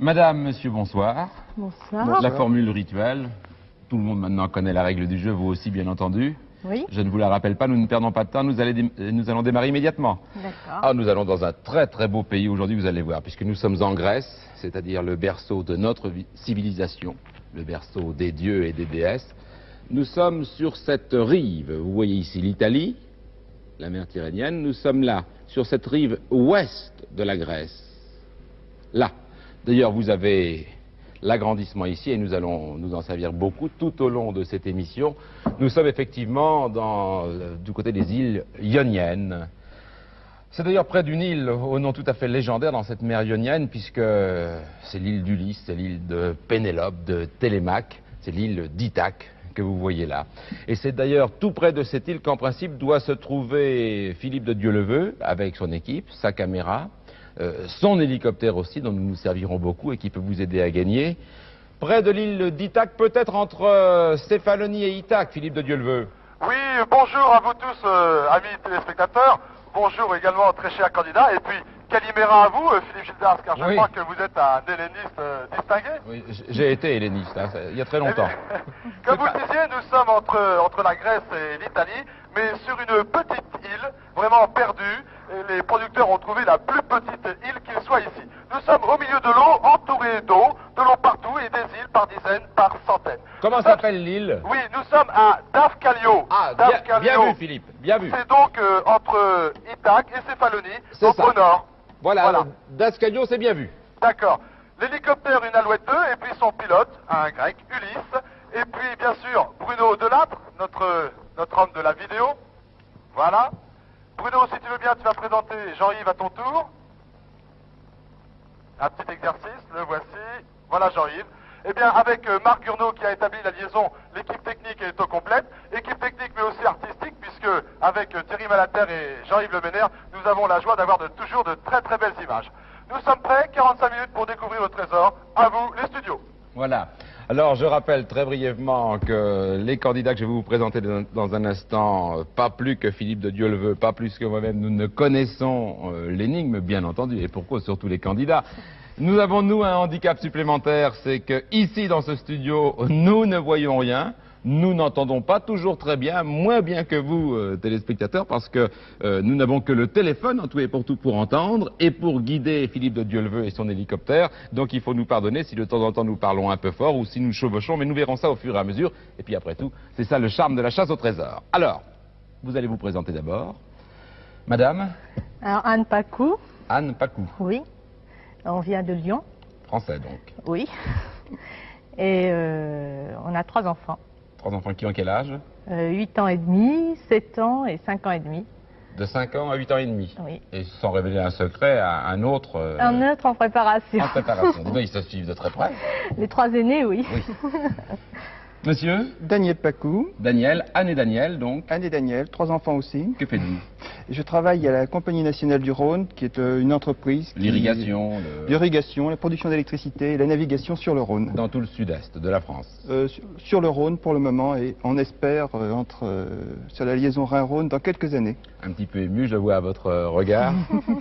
Madame, monsieur, bonsoir. Bonsoir. La formule rituelle. Tout le monde maintenant connaît la règle du jeu, vous aussi bien entendu. Oui. Je ne vous la rappelle pas, nous ne perdons pas de temps, nous allons démarrer immédiatement. D'accord. Ah, nous allons dans un très très beau pays aujourd'hui, vous allez voir, puisque nous sommes en Grèce, c'est-à-dire le berceau de notre civilisation, le berceau des dieux et des déesses. Nous sommes sur cette rive, vous voyez ici l'Italie, la mer Tyrrhénienne, nous sommes là, sur cette rive ouest de la Grèce. Là. D'ailleurs, vous avez l'agrandissement ici et nous allons nous en servir beaucoup tout au long de cette émission. Nous sommes effectivement du côté des îles Ioniennes. C'est d'ailleurs près d'une île au nom tout à fait légendaire dans cette mer Ionienne, puisque c'est l'île d'Ulysse, c'est l'île de Pénélope, de Télémaque, c'est l'île d'Ithaque que vous voyez là. Et c'est d'ailleurs tout près de cette île qu'en principe doit se trouver Philippe de Dieuleveux avec son équipe, sa caméra, son hélicoptère aussi, dont nous nous servirons beaucoup et qui peut vous aider à gagner. Près de l'île d'Ithaque, peut-être entre Céphalonie et Ithaque, Philippe de Dieuleveux. Oui, bonjour à vous tous, amis téléspectateurs. Bonjour également, très chers candidats. Et puis, Calimera à vous, Philippe Gildas, car je crois que vous êtes un helléniste distingué. Oui, j'ai été helléniste, hein, il y a très longtemps. Comme vous le disiez, nous sommes entre la Grèce et l'Italie, mais sur une petite île, vraiment perdue. Et les producteurs ont trouvé la plus petite île qu'il soit ici. Nous sommes au milieu de l'eau, entourés d'eau, de l'eau partout et des îles par dizaines, par centaines. Comment s'appelle l'île? Oui, nous sommes à Dafkalio. Ah, bien vu Philippe, bien vu. C'est donc entre Ithaque et Céphalonie, donc au nord. Voilà. Dascalio, c'est bien vu. D'accord. L'hélicoptère, une Alouette 2, et puis son pilote, un grec, Ulysse. Et puis, bien sûr, Bruno Delattre, notre homme de la vidéo. Voilà. Bruno, si tu veux bien, tu vas présenter Jean-Yves à ton tour. Un petit exercice, le voici. Voilà Jean-Yves. Eh bien, avec Marc Gurneau qui a établi la liaison, l'équipe technique est au complète. Équipe technique mais aussi artistique, puisque avec Thierry Malater et Jean-Yves Le Ménère, nous avons la joie d'avoir toujours de très très belles images. Nous sommes prêts, 45 minutes pour découvrir le trésor. À vous, les studios. Voilà. Alors, je rappelle très brièvement que les candidats que je vais vous présenter dans un instant, pas plus que Philippe de Dieuleveux, pas plus que moi-même, nous ne connaissons l'énigme, bien entendu, et pourquoi surtout les candidats. Nous avons, nous, un handicap supplémentaire, c'est que ici, dans ce studio, nous ne voyons rien. Nous n'entendons pas toujours très bien, moins bien que vous, téléspectateurs, parce que nous n'avons que le téléphone en tout et pour tout pour entendre et pour guider Philippe de Dieuleveux et son hélicoptère. Donc il faut nous pardonner si de temps en temps nous parlons un peu fort ou si nous chevauchons, mais nous verrons ça au fur et à mesure. Et puis après tout, c'est ça le charme de la chasse au trésor. Alors, vous allez vous présenter d'abord. Madame? Alors, Anne Pacou. Anne Pacou. Oui. On vient de Lyon. Français donc. Oui. Et on a 3 enfants. 3 enfants qui ont quel âge? 8 ans et demi, 7 ans et 5 ans et demi. De 5 ans à 8 ans et demi. Oui. Et sans révéler un secret, un autre... Un autre en préparation. En préparation. Dis-moi, ils se suivent de très près. Les 3 aînés, oui. Monsieur? Daniel Pacou. Daniel, Anne et Daniel, donc. Anne et Daniel, 3 enfants aussi. Que faites-vous? Je travaille à la Compagnie nationale du Rhône, qui est une entreprise... L'irrigation, L'irrigation, la production d'électricité et la navigation sur le Rhône. Dans tout le sud-est de la France. Sur le Rhône pour le moment, et on espère sur la liaison Rhin-Rhône dans quelques années. Un petit peu ému, je le vois à votre regard.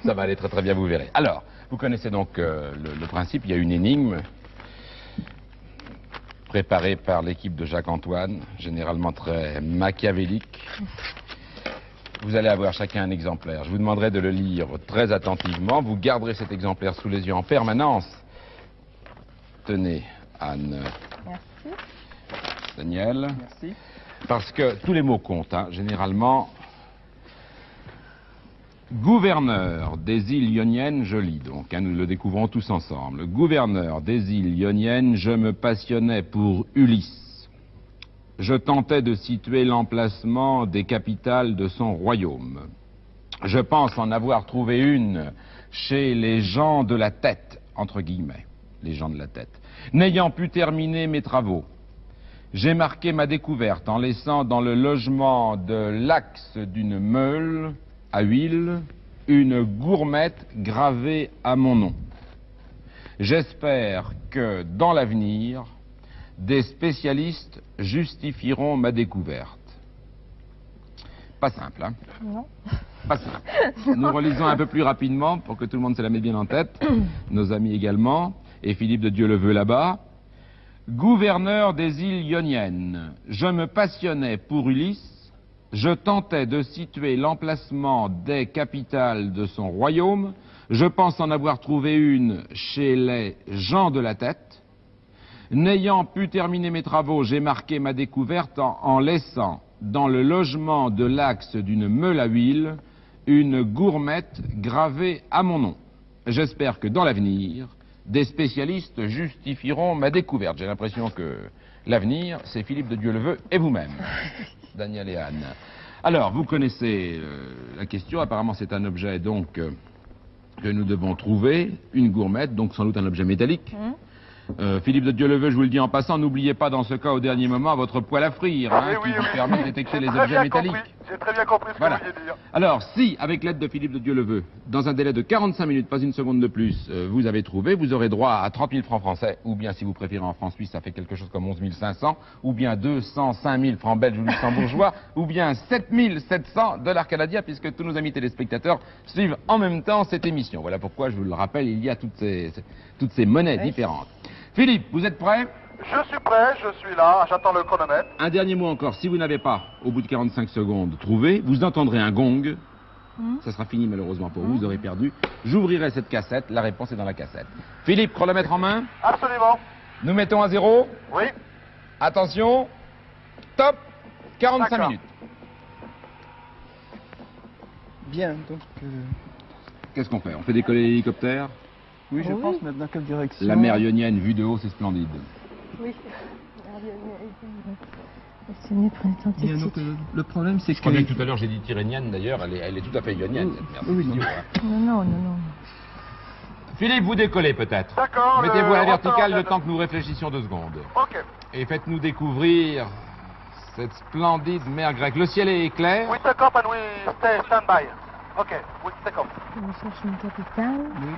Ça va aller très très bien, vous verrez. Alors, vous connaissez donc le principe, il y a une énigme préparée par l'équipe de Jacques-Antoine, généralement très machiavélique. Vous allez avoir chacun un exemplaire. Je vous demanderai de le lire très attentivement. Vous garderez cet exemplaire sous les yeux en permanence. Tenez, Anne. Merci. Daniel. Merci. Parce que tous les mots comptent, hein. Généralement. Gouverneur des îles Ioniennes, je lis donc, hein, nous le découvrons tous ensemble. Gouverneur des îles Ioniennes, je me passionnais pour Ulysse. Je tentais de situer l'emplacement des capitales de son royaume. Je pense en avoir trouvé une chez les gens de la tête, entre guillemets, les gens de la tête. N'ayant pu terminer mes travaux, j'ai marqué ma découverte en laissant dans le logement de l'axe d'une meule à huile une gourmette gravée à mon nom. J'espère que dans l'avenir, des spécialistes justifieront ma découverte. Pas simple, hein? Non. Pas simple. Nous relisons un peu plus rapidement pour que tout le monde se la mette bien en tête, nos amis également. et Philippe de Dieuleveux là-bas. Gouverneur des îles Ioniennes, je me passionnais pour Ulysse, je tentais de situer l'emplacement des capitales de son royaume, je pense en avoir trouvé une chez les gens de la tête. N'ayant pu terminer mes travaux, j'ai marqué ma découverte en laissant dans le logement de l'axe d'une meule à huile une gourmette gravée à mon nom. J'espère que dans l'avenir, des spécialistes justifieront ma découverte. J'ai l'impression que l'avenir, c'est Philippe de Dieuleveux et vous-même, Daniel et Anne. Alors, vous connaissez la question. Apparemment, c'est un objet donc que nous devons trouver, une gourmette, donc sans doute un objet métallique. Philippe de Dieuleveux, je vous le dis en passant, n'oubliez pas dans ce cas au dernier moment votre poêle à frire, hein, qui vous permet de détecter les objets métalliques. J'ai très bien compris ce que vous vouliez dire. Alors, si, avec l'aide de Philippe de Dieuleveux, dans un délai de 45 minutes, pas une seconde de plus, vous avez trouvé, vous aurez droit à 30 000 francs français, ou bien, si vous préférez en francs suisses, ça fait quelque chose comme 11 500, ou bien 205 000 francs belges ou luxembourgeois, ou bien 7 700 $ canadiens, puisque tous nos amis téléspectateurs suivent en même temps cette émission. Voilà pourquoi, je vous le rappelle, il y a toutes ces monnaies différentes. Philippe, vous êtes prêt? Je suis prêt, je suis là, j'attends le chronomètre. Un dernier mot encore, si vous n'avez pas, au bout de 45 secondes, trouvé, vous entendrez un gong. Ça sera fini malheureusement pour vous, vous aurez perdu. J'ouvrirai cette cassette, la réponse est dans la cassette. Philippe, chronomètre en main. Absolument. Nous mettons à 0. Oui. Attention. Top. 45 minutes. Bien, donc... Qu'est-ce qu'on fait? On fait décoller l'hélicoptère? oui, je pense, mais dans quelle direction? La mer Ionienne, vue de haut, c'est splendide. Oui. C'est mieux prendre une Bien, donc, le problème, c'est Je crois bien que tout à l'heure j'ai dit Tyrrhénienne d'ailleurs, elle est tout à fait ionienne cette mer. Oui, non. Non. Philippe, vous décollez peut-être. D'accord. Mettez-vous à la rotor verticale le antenne. temps que nous réfléchissions 2 secondes. Ok. Et faites-nous découvrir cette splendide mer grecque. Le ciel est clair. We take off and we stand by. Ok, we take off. On cherche une capitale. Oui,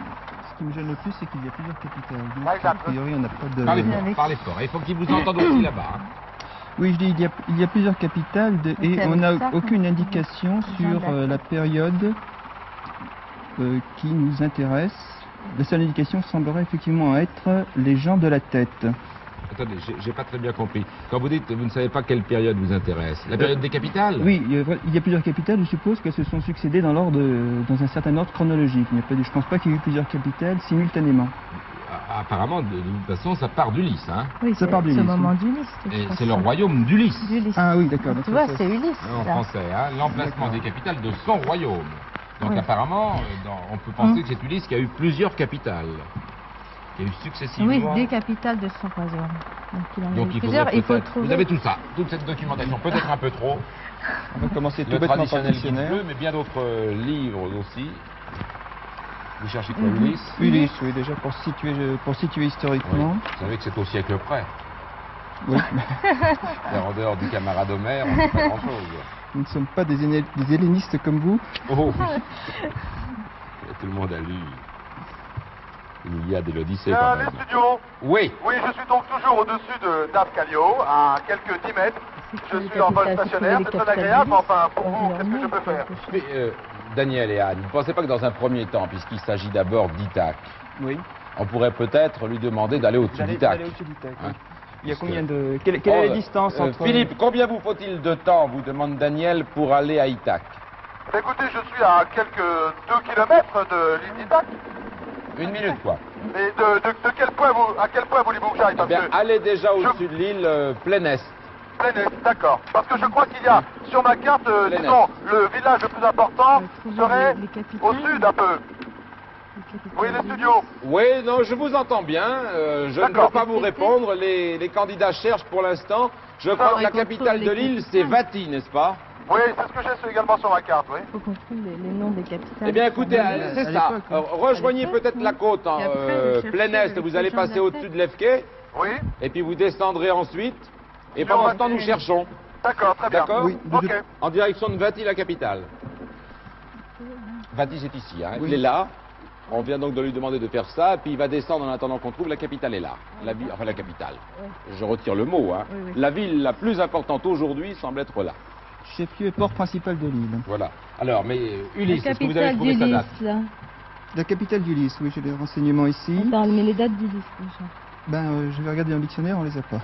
ce qui me gêne le plus, c'est qu'il y a plusieurs capitales. Donc, Ouais, a priori, on n'a pas de... Parlez fort. Il faut qu'ils vous entendent aussi là-bas. hein. Oui, je dis, il y a plusieurs capitales et on n'a aucune indication sur la période qui nous intéresse. La seule indication semblerait effectivement être les gens de la tête. Attendez, j'ai pas très bien compris. Quand vous dites vous ne savez pas quelle période vous intéresse, la période des capitales? Oui, il y a plusieurs capitales, je suppose qu'elles se sont succédées dans un certain ordre chronologique. Je ne pense pas qu'il y ait eu plusieurs capitales simultanément. Apparemment, de toute façon, ça part d'Ulysse. Hein. Oui, Ça part d'Ulysse, ce moment oui. d'Ulysse. Et c'est le royaume d'Ulysse. Ah oui, d'accord. Tu vois, c'est Ulysse. En là. français, hein, l'emplacement des capitales de son royaume. Donc Oui. apparemment, on peut penser que c'est Ulysse qui a eu plusieurs capitales. Il y a eu successivement... Oui, des capitales de son royaume. Donc il en a Donc eu il plusieurs. faudrait Il faut peut-être... trouver. Vous avez tout ça, toute cette documentation, peut-être un peu trop. On va commencer tout Le bêtement par le traditionnel guide dictionnaire. bleu, mais bien d'autres livres aussi. Vous cherchez quoi, Ulysse? Ulysse, oui, déjà pour situer Oui. historiquement. Vous savez que c'est au siècle près. Oui. Et en dehors du camarade Homère, on ne fait pas grand-chose. Nous ne sommes pas des hellénistes comme vous. Oh oui. Et tout le monde a lu. Il y a de l'Odyssée quand Les même. studios. Oui. Oui, je suis donc toujours au-dessus de Dave Callio, à quelques 10 mètres. Je suis en vol stationnaire, c'est très agréable, mais enfin, pour vous, qu'est-ce que je peux faire? Mais, Daniel et Anne, vous ne pensez pas que dans un premier temps, puisqu'il s'agit d'abord d'Ithaque, Oui. on pourrait peut-être lui demander d'aller au-dessus d'Ithaque? Au-dessus d'Ithaque. Hein? Il y a Parce combien que- de... Quelle est la distance entre... Philippe, combien vous faut-il de temps, vous demande Daniel, pour aller à Ithaque? Écoutez, je suis à quelques 2 kilomètres de l'île d'Ithaque. 1 minute, quoi. Mais de quel point à quel point voulez-vous que j'aille? Eh Parce bien, que allez déjà au-dessus de l'île plein est. plein est, d'accord. Parce que je crois qu'il y a sur ma carte, Plein disons, le village le plus important serait les capitales. au sud un peu. Oui, les studios. Oui, non, je vous entends bien. Je ne peux D'accord. pas vous répondre. Les candidats cherchent pour l'instant. Je crois que la capitale de l'île, c'est Vati, n'est-ce pas? Oui, c'est ce que j'ai également sur ma carte, oui. Il faut qu'on trouve les noms des capitales. Eh bien, écoutez, c'est à ça. l'époque, hein. Rejoignez À l'époque, peut-être oui. la côte en Et après, vous cherchez plein est. avec Vous les allez gens de passer la au-dessus tête. de l'Efquet. Oui, Et puis vous descendrez ensuite. Et Sur pendant ce temps, nous Vati. cherchons. d'accord, très bien. D'accord. Oui, Ok. En direction de Vati, la capitale. Vati, c'est ici. Hein. Oui. Il est là. On vient donc de lui demander de faire ça. Et puis il va descendre en attendant qu'on trouve. La capitale est là. La ville, enfin la capitale. Je retire le mot. Hein. Oui, oui. La ville la plus importante aujourd'hui semble être là. Chef-lieu et port principal de l'île. Voilà. Alors, mais Ulysse, La est-ce que vous avez capitale trouvé sa date? d'Ulysse, là. La capitale d'Ulysse, oui, j'ai les renseignements ici. Attends, mais les dates d'Ulysse déjà. Je vais regarder dans le dictionnaire, on les a pas.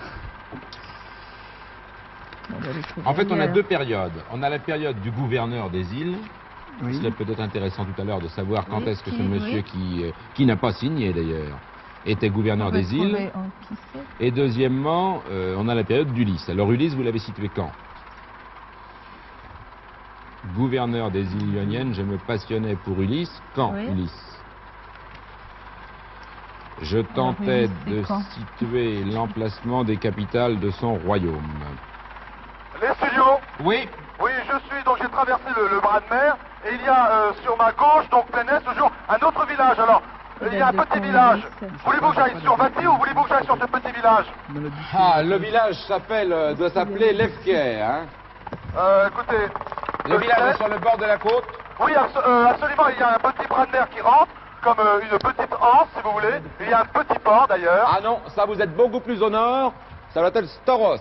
En fait, on a deux périodes. On a la période du gouverneur des îles. Oui. Ce serait peut-être intéressant tout à l'heure de savoir quand Oui, est-ce que ce qui- monsieur qui n'a pas signé d'ailleurs, était gouverneur des îles. Et deuxièmement, on a la période d'Ulysse. Alors Ulysse, vous l'avez situé quand? Gouverneur des îles Ioniennes, je me passionnais pour Ulysse. Quand, Oui. Ulysse? Je tentais Ulysse, c'est de quand situer l'emplacement des capitales de son royaume. Les studios. Oui. Oui, je suis, donc j'ai traversé le bras de mer, et il y a sur ma gauche, donc plein est, toujours un autre village. Alors, il y a un petit village. Voulez-vous que j'aille sur Vati ou voulez-vous que j'aille sur ce petit village? Ah, le village doit s'appeler Lefker, hein? Écoutez... Le village est sur le bord de la côte. Oui, absolument, il y a un petit bras de mer qui rentre, comme une petite anse, si vous voulez. Il y a un petit port, d'ailleurs. Ah non, ça vous êtes beaucoup plus au nord. Ça doit être Storos.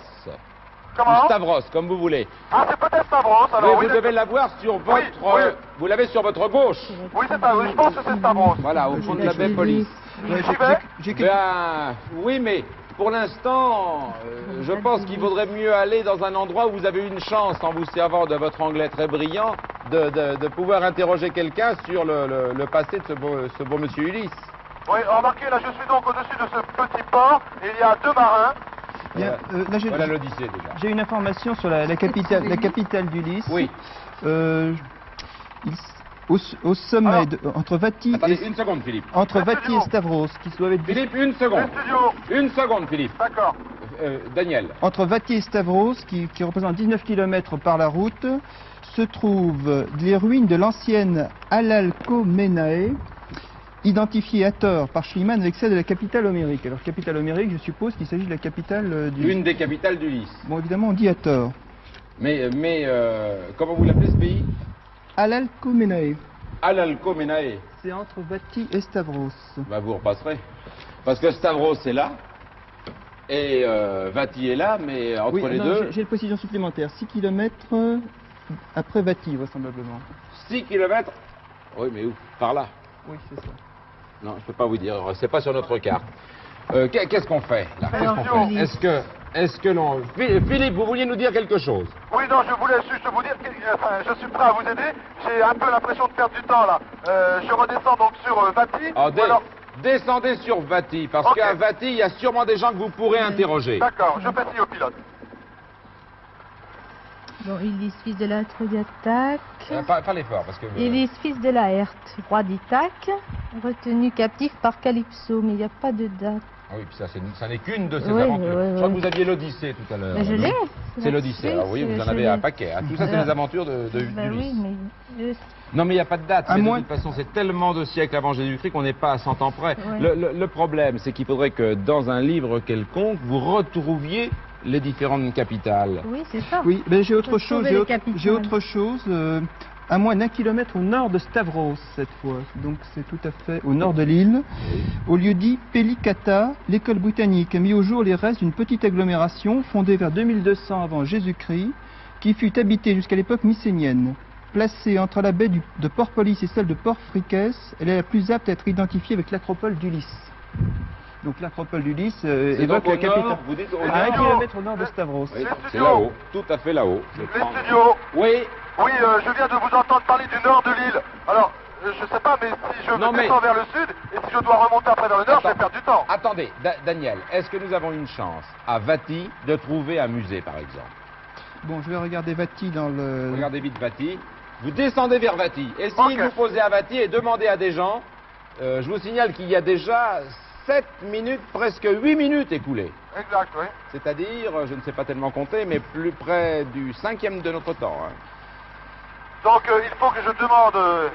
Comment? Ou Stavros, comme vous voulez. Ah, c'est peut-être Stavros, alors Oui, oui. vous devez l'avoir sur votre... oui. Vous l'avez sur votre gauche. Oui, c'est ça, oui, je pense que c'est Stavros. Voilà, au fond de la baie Police. J'y vais? J'ai quelques- Ben, oui, mais pour l'instant, je pense qu'il vaudrait mieux aller dans un endroit où vous avez une chance, en vous servant de votre anglais très brillant, de pouvoir interroger quelqu'un sur le passé de ce beau monsieur Ulysse. Oui, remarquez, là, je suis donc au-dessus de ce petit port, et il y a deux marins. Bien, là, Voilà l'Odyssée déjà. j'ai une information sur la capitale d'Ulysse. Oui. Au sommet, Alors, entre Vati Attendez, et, une seconde, Philippe. entre Vati et Stavros, qui doivent être Philippe, une seconde. Les studios. Une seconde, Philippe. D'accord. Daniel. entre Vati et Stavros, qui représente 19 km par la route, se trouvent les ruines de l'ancienne Alalcomenae, identifiées à tort par Schliemann avec celle de la capitale homérique. Alors, capitale homérique, je suppose qu'il s'agit de la capitale du... Une des capitales d'Ulysse. Bon, évidemment, on dit à tort. Mais comment vous l'appelez ce pays? Alalcomenae. Alalcomenae. C'est entre Vati et Stavros. Bah vous repasserez. Parce que Stavros est là. Et Vati est là, mais entre Oui, les non, deux, j'ai une précision supplémentaire. 6 km après Vati, vraisemblablement. 6 km. Oui, mais où? Par là. Oui, c'est ça. Non, je peux pas vous dire. C'est pas sur notre carte. Qu'est-ce qu'on fait là? Qu'est-ce Alors, qu'on fait? Philippe. Est-ce que l'on... Philippe, vous vouliez nous dire quelque chose? Oui, non, je voulais juste vous dire que je suis prêt à vous aider. J'ai un peu l'impression de perdre du temps, là. Je redescends donc sur Vati. Ah, ou alors... Descendez sur Vati, parce Ok. qu'à Vati, il y a sûrement des gens que vous pourrez interroger. D'accord, je fais signe au pilote. Bon, Ulysse, fils de la Trodiatak. Pas l'effort, parce que... Ulysse, fils de Laerte, roi d'Ithaque, retenu captif par Calypso, mais il n'y a pas de date. Ah oui, puis ça n'est qu'une de ces Oui, aventures. oui, Je crois oui. que vous aviez l'Odyssée tout à l'heure. Mais je l'ai. C'est l'Odyssée, alors oui, vous en avez un paquet. Hein. Tout ça, c'est les aventures d'Ulysse. Ben oui, mais... Non, mais il n'y a pas de date. À Mais moins- de toute façon, c'est tellement de siècles avant Jésus-Christ qu'on n'est pas à 100 ans près. Ouais. Le problème, c'est qu'il faudrait que dans un livre quelconque, vous retrouviez les différentes capitales. Oui, c'est ça. Oui, mais j'ai autre Faut chose. trouver les capitales. J'ai autre chose. À moins d'un kilomètre au nord de Stavros, cette fois. Donc c'est tout à fait au nord de l'île. Au lieu dit Pelicata, l'école britannique a mis au jour les restes d'une petite agglomération fondée vers 2200 avant Jésus-Christ, qui fut habitée jusqu'à l'époque mycénienne. Placée entre la baie de Port-Polis et celle de Port-Friques, elle est la plus apte à être identifiée avec l'acropole d'Ulysse. Donc l'acropole d'Ulysse C'est évoque donc la au capitale. nord, vous dites au À 1 nord. kilomètre au nord de Stavros. Oui, Les c'est studios. là-haut, tout à fait là-haut. Je Les prends- studios. Oui, Oui, je viens de vous entendre parler du nord de l'île. Alors, je sais pas, mais si je Non, mais- descends vers le sud, et si je dois remonter après vers le nord, je vais Attends. perdre du temps. attendez, Daniel, est-ce que nous avons une chance à Vati de trouver un musée, par exemple? Bon, je vais regarder Vati dans le... Regardez vite Vati. Vous descendez vers Vati. Essayez Ok. de vous poser à Vati et demandez à des gens. Je vous signale qu'il y a déjà 7 minutes, presque 8 minutes écoulées. Exact, oui. C'est-à-dire, je ne sais pas tellement compter, mais plus près du 5e de notre temps. Hein. Donc, il faut que je demande...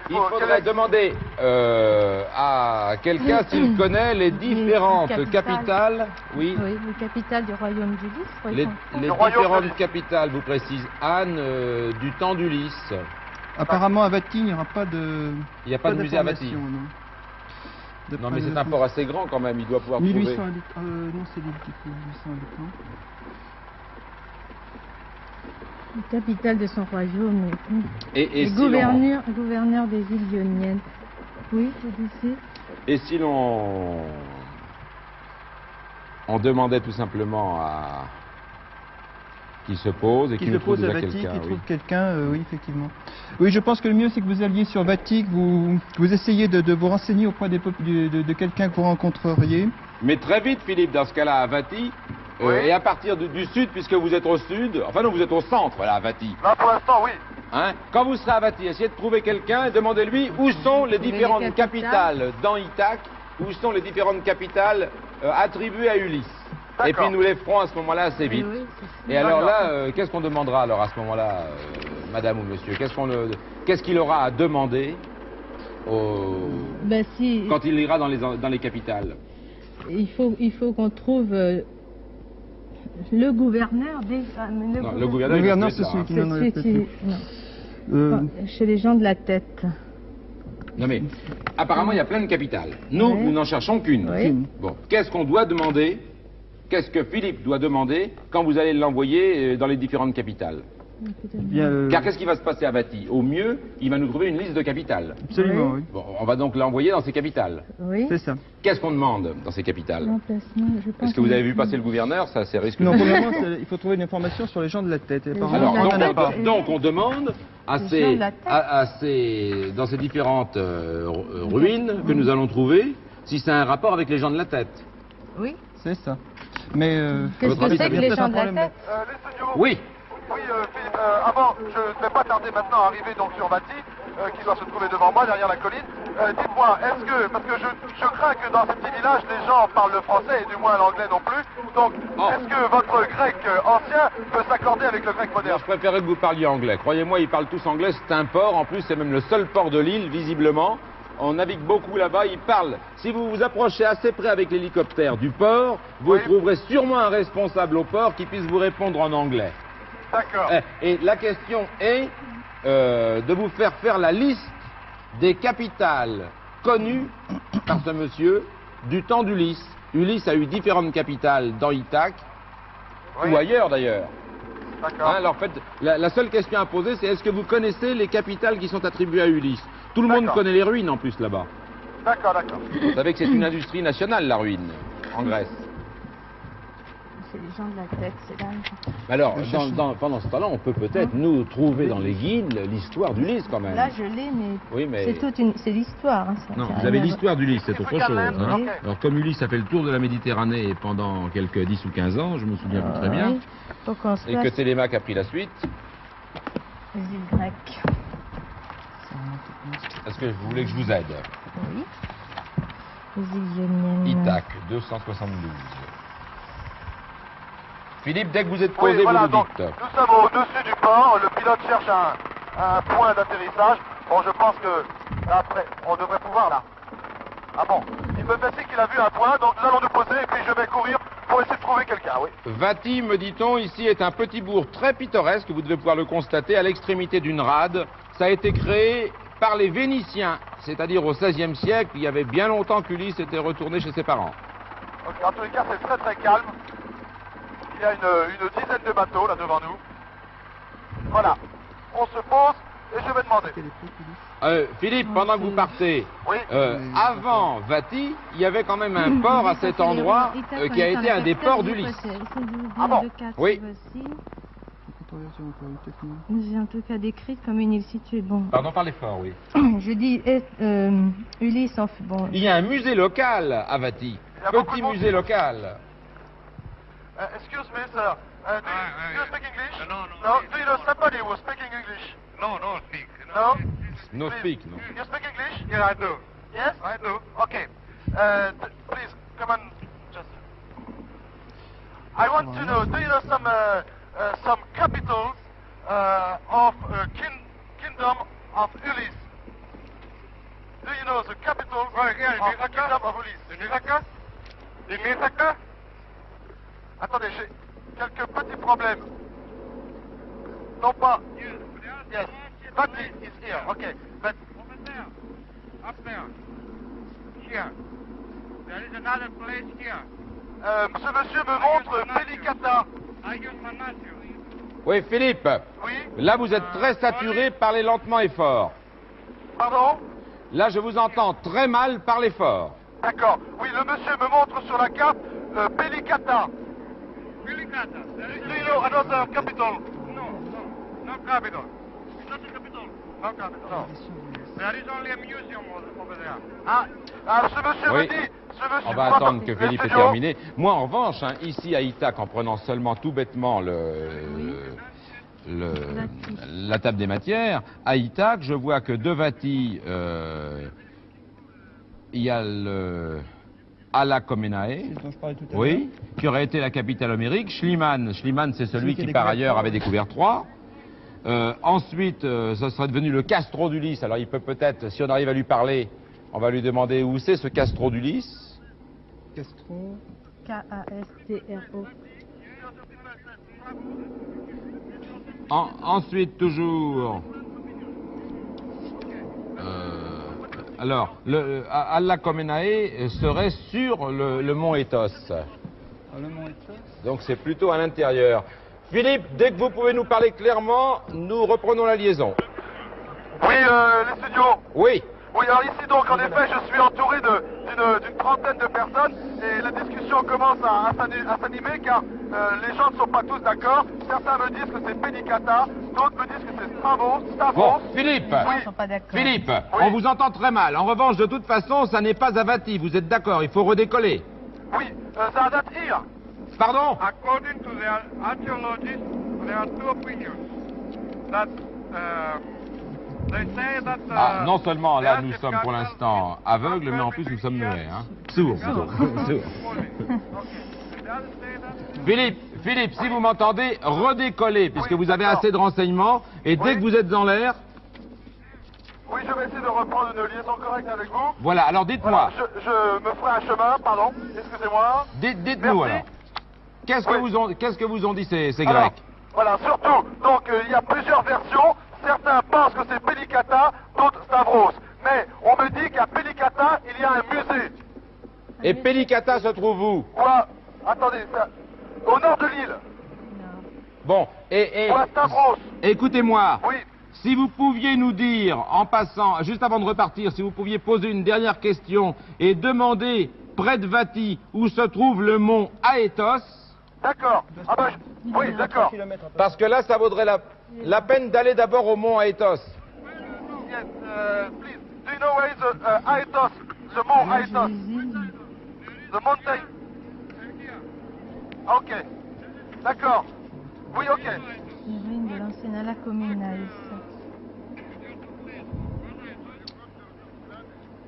Il faudrait demander à quelqu'un s'il connaît les différentes capitales. Oui, Oui, les capitales du royaume d'Ulysse. par les, exemple. les Le royaume différentes d'Ulysse. capitales, vous précise Anne, du temps d'Ulysse. Apparemment à Vati, il n'y aura pas de... Il n'y a pas de musée à Vati. d'information, non. Non, mais c'est un port assez grand quand même, il doit pouvoir 1800 trouver. habitants. Non, c'est l'île qui fait 1800 habitants. La capitale de son royaume. Et Et si l'on- gouverneur des îles Ioniennes. Oui, c'est d'ici. Et si on demandait tout simplement à qui se pose et qui nous trouve déjà Vati, quelqu'un. qui trouve quelqu'un, oui, effectivement. Oui, je pense que le mieux, c'est que vous alliez sur Vati, que vous essayez de vous renseigner auprès de quelqu'un que vous rencontreriez. Mais très vite, Philippe, dans ce cas-là, à Vati, Oui. et à partir du sud, puisque vous êtes au sud, enfin non, vous êtes au centre, là, à Vati. Là, pour l'instant, oui. Hein? Quand vous serez à Vati, essayez de trouver quelqu'un et demandez-lui où sont les Trouver différentes les capitales capitales dans Ithaque, où sont les différentes capitales attribuées à Ulysse. D'accord. Et puis nous les ferons à ce moment-là assez vite. Oui, Et alors là, qu'est-ce qu'on demandera alors à ce moment-là, madame ou monsieur? Qu'est-ce qu'il aura à demander Ben, si, quand il ira dans les capitales? il faut qu'on trouve le gouverneur des... Non, le Le gouverneur, gouverneur, il c'est doit celui être qui là, hein. n'en a pas plus. Non. Chez les gens de la tête. Non mais, apparemment, il y a plein de capitales. Nous, Oui. nous n'en cherchons qu'une. Oui. Bon, qu'est-ce qu'on doit demander? Qu'est-ce que Philippe doit demander quand vous allez l'envoyer dans les différentes capitales? Bien, Car qu'est-ce qui va se passer à Vati? Au mieux, il va nous trouver une liste de capitales. absolument, oui. Bon, on va donc l'envoyer dans ces capitales. Oui. C'est ça. Qu'est-ce qu'on demande dans ces capitales? L'emplacement, je pense. Est-ce que vous avez vu passer le gouverneur? Ça, c'est risqué. Non, pour le moment, il faut trouver une information sur les gens de la tête. Et apparemment, Alors, gens de on la n'en a tête. pas. donc on demande à Les ces, gens de la tête. dans ces différentes ruines que nous allons trouver, si c'est un rapport avec les gens de la tête. Oui. C'est ça. Mais Qu'est-ce votre que avis, c'est ça que vient les peut-être gens un de la problème. tête? Les signaux. Oui. Oui, Philippe, avant, je ne vais pas tarder maintenant à arriver donc sur Vati, qui doit se trouver devant moi, derrière la colline. Dites-moi, est-ce que, parce que je crains que dans ces petits villages, les gens parlent le français et du moins l'anglais non plus. Donc, Oh. est-ce que votre grec ancien peut s'accorder avec le grec moderne? Je préférais que vous parliez anglais. Croyez-moi, ils parlent tous anglais. C'est un port. En plus, c'est même le seul port de l'île, visiblement. On navigue beaucoup là-bas. Ils parlent. Si vous vous approchez assez près avec l'hélicoptère du port, vous Oui. trouverez sûrement un responsable au port qui puisse vous répondre en anglais. D'accord. Et la question est de vous faire la liste des capitales connues par ce monsieur du temps d'Ulysse. Ulysse a eu différentes capitales dans Ithaque, Oui. ou ailleurs d'ailleurs. D'accord. Hein, alors, en fait, la seule question à poser, c'est est-ce que vous connaissez les capitales qui sont attribuées à Ulysse? Tout le monde D'accord. connaît les ruines en plus là-bas. D'accord, d'accord. Vous savez que c'est une industrie nationale, la ruine, en Grèce. C'est les gens de la tête, c'est là. Alors, pendant ce temps-là, on peut peut-être nous trouver dans les guides l'histoire d'Ulysse quand même. Là, je l'ai, mais, Oui, mais- c'est l'histoire. Hein, ça Non, n'a vous rien avez à l'histoire d'Ulysse, c'est autre chose. Africain, Hein. ok. Alors, comme Ulysse a fait le tour de la Méditerranée pendant quelques 10 ou 15 ans, je me souviens plus très bien, Oui. Faut qu'on se et que fasse Télémaque a pris la suite, les îles grecques. est-ce que vous voulez que je vous aide? Oui. Les îles ioniennes. Ithaque, 272. Philippe, dès que vous êtes Oui, posé, voilà, vous donc, nous dites. nous sommes au-dessus du port, le pilote cherche un point d'atterrissage. Bon, je pense que, après, on devrait pouvoir, là. Ah bon, il me fait signe qu'il a vu un point, donc nous allons nous poser, et puis je vais courir pour essayer de trouver quelqu'un, oui. Vati, me dit-on, ici est un petit bourg très pittoresque, vous devez pouvoir le constater, à l'extrémité d'une rade. Ça a été créé par les Vénitiens, c'est-à-dire au XVIe siècle. Il y avait bien longtemps qu'Ulysse était retourné chez ses parents. Ok, en tous les cas, c'est très très calme. Il y a une dizaine de bateaux là devant nous. Voilà, on se pose et je vais demander. Philippe, pendant que vous partez, Oui, avant Vati, il y avait quand même un port à cet endroit qui a été un des ports d'Ulysse. Ah bon? Oui. J'ai en tout cas décrite comme une île située. Bon, Pardon, parlez fort, oui. je dis Ulysse en fait. Bon, Il y a un musée local à Vati. Il y a beaucoup Petit de monde. musée local. excuse me, sir. Do you speak English? No. No, do you know somebody who speaking English? No, speak. No? No Please. speak, no. You speak English? Yeah, I do. Yes? I do. Okay. Please, come on. Just. I want to know, do you know some capitals of kingdom of Ulysse? Do you know the capital Right, yeah, of Ithaca. kingdom of Ulysse? Ithaca? Attendez, j'ai quelques petits problèmes. Non pas. Yes. Vati is here. Okay. But Over there. Up there. Here. There is another place here. ce monsieur me montre Pelicata. I use Manatio. Oui, Philippe, Oui. là vous êtes très saturé, parlez lentement et fort. Pardon? Là, je vous entends très mal, parlez fort. D'accord. Oui, le monsieur me montre sur la carte Pelicata. Pelicata. Do you know another capital? No capital. It's not a capital. No capital. No. There is only a museum over there. Ah, ce monsieur Oui. me dit... Ce monsieur On va croit attendre dans que le Philippe ait studio. terminé. Moi, en revanche, hein, ici à Itac, en prenant seulement tout bêtement la table des matières, à Itac, je vois que de Vati, il y a le Alla Comenae, dont je parlais tout à l'heure. oui, qui aurait été la capitale homérique. Schliemann, c'est celui qui a qui, par découvert ailleurs, Troie. avait découvert Troie. Ensuite, ce serait devenu le Castro d'Ulysse. Alors, il peut peut-être, si on arrive à lui parler, on va lui demander où c'est ce Castro d'Ulysse. Castro. K-A-S-T-R-O. Ensuite, toujours. Alors, Alla Comenae serait sur le mont Ethos. Le mont Ethos. Donc, c'est plutôt à l'intérieur. Philippe, dès que vous pouvez nous parler clairement, nous reprenons la liaison. Oui, les studios. Oui. Oui, alors ici donc en effet je suis entouré d'une trentaine de personnes et la discussion commence à s'animer car les gens ne sont pas tous d'accord. Certains me disent que c'est Pelicata, d'autres me disent que c'est Stavros. Bon, Philippe, Les gens ne sont pas d'accord. Philippe, Oui. on vous entend très mal. En revanche, de toute façon, ça n'est pas à Vati. Vous êtes d'accord, il faut redécoller. Oui, ça date here. Pardon? According to the archaeologists, there are two opinions. That they say that. Ah, non seulement là, the nous Ancient sommes pour Capital l'instant aveugles, mais en plus, nous sommes muets. Hein. Sourds, plutôt. Sourds. Philippe, si vous m'entendez, redécollez, puisque Oui, vous avez d'accord. assez de renseignements, et dès Oui. que vous êtes en l'air, Oui, je vais essayer de reprendre une liaison correcte avec vous. voilà, alors dites-moi, Voilà, je me ferai un chemin, pardon, excusez-moi. dites-nous Merci. alors, qu'est-ce que vous ont dit ces Alors, Grecs? voilà, surtout, donc il y a plusieurs versions. Certains pensent que c'est Pelicata, d'autres Stavros. Mais on me dit qu'à Pelicata, il y a un musée. Et Pelicata se trouve où? Quoi? Attendez, ça, au nord de l'île. Bon, et Ou à Stavros. écoutez-moi, Oui. si vous pouviez nous dire, en passant, juste avant de repartir, si vous pouviez poser une dernière question et demander près de Vati où se trouve le mont Aethos, D'accord. Ah bah, oui, d'accord. parce que là, ça vaudrait la peine d'aller d'abord au mont Aethos. Yes, please. Do you know where is the Aethos? The Mont Aethos? The mountain? Ok. D'accord. Oui, ok. Les ruines de l'ancienne Alla Comenae.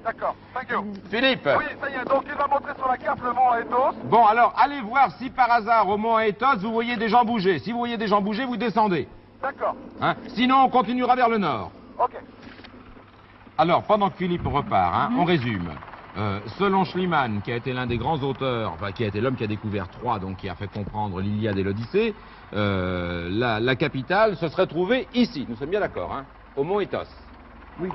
D'accord. Thank you. Philippe, Oui, ça y est. Donc, il va montrer sur la carte le Mont Aethos. bon alors, allez voir si par hasard au mont Aethos, vous voyez des gens bouger. Si vous voyez des gens bouger, vous descendez. D'accord. Hein. Sinon, on continuera vers le nord. Ok. Alors, pendant que Philippe repart, hein, on résume. Selon Schliemann, qui a été l'un des grands auteurs, enfin qui a été l'homme qui a découvert Troie, donc qui a fait comprendre l'Iliade et l'Odyssée, la capitale se serait trouvée ici. Nous sommes bien d'accord, hein, au mont Ethos. Oui,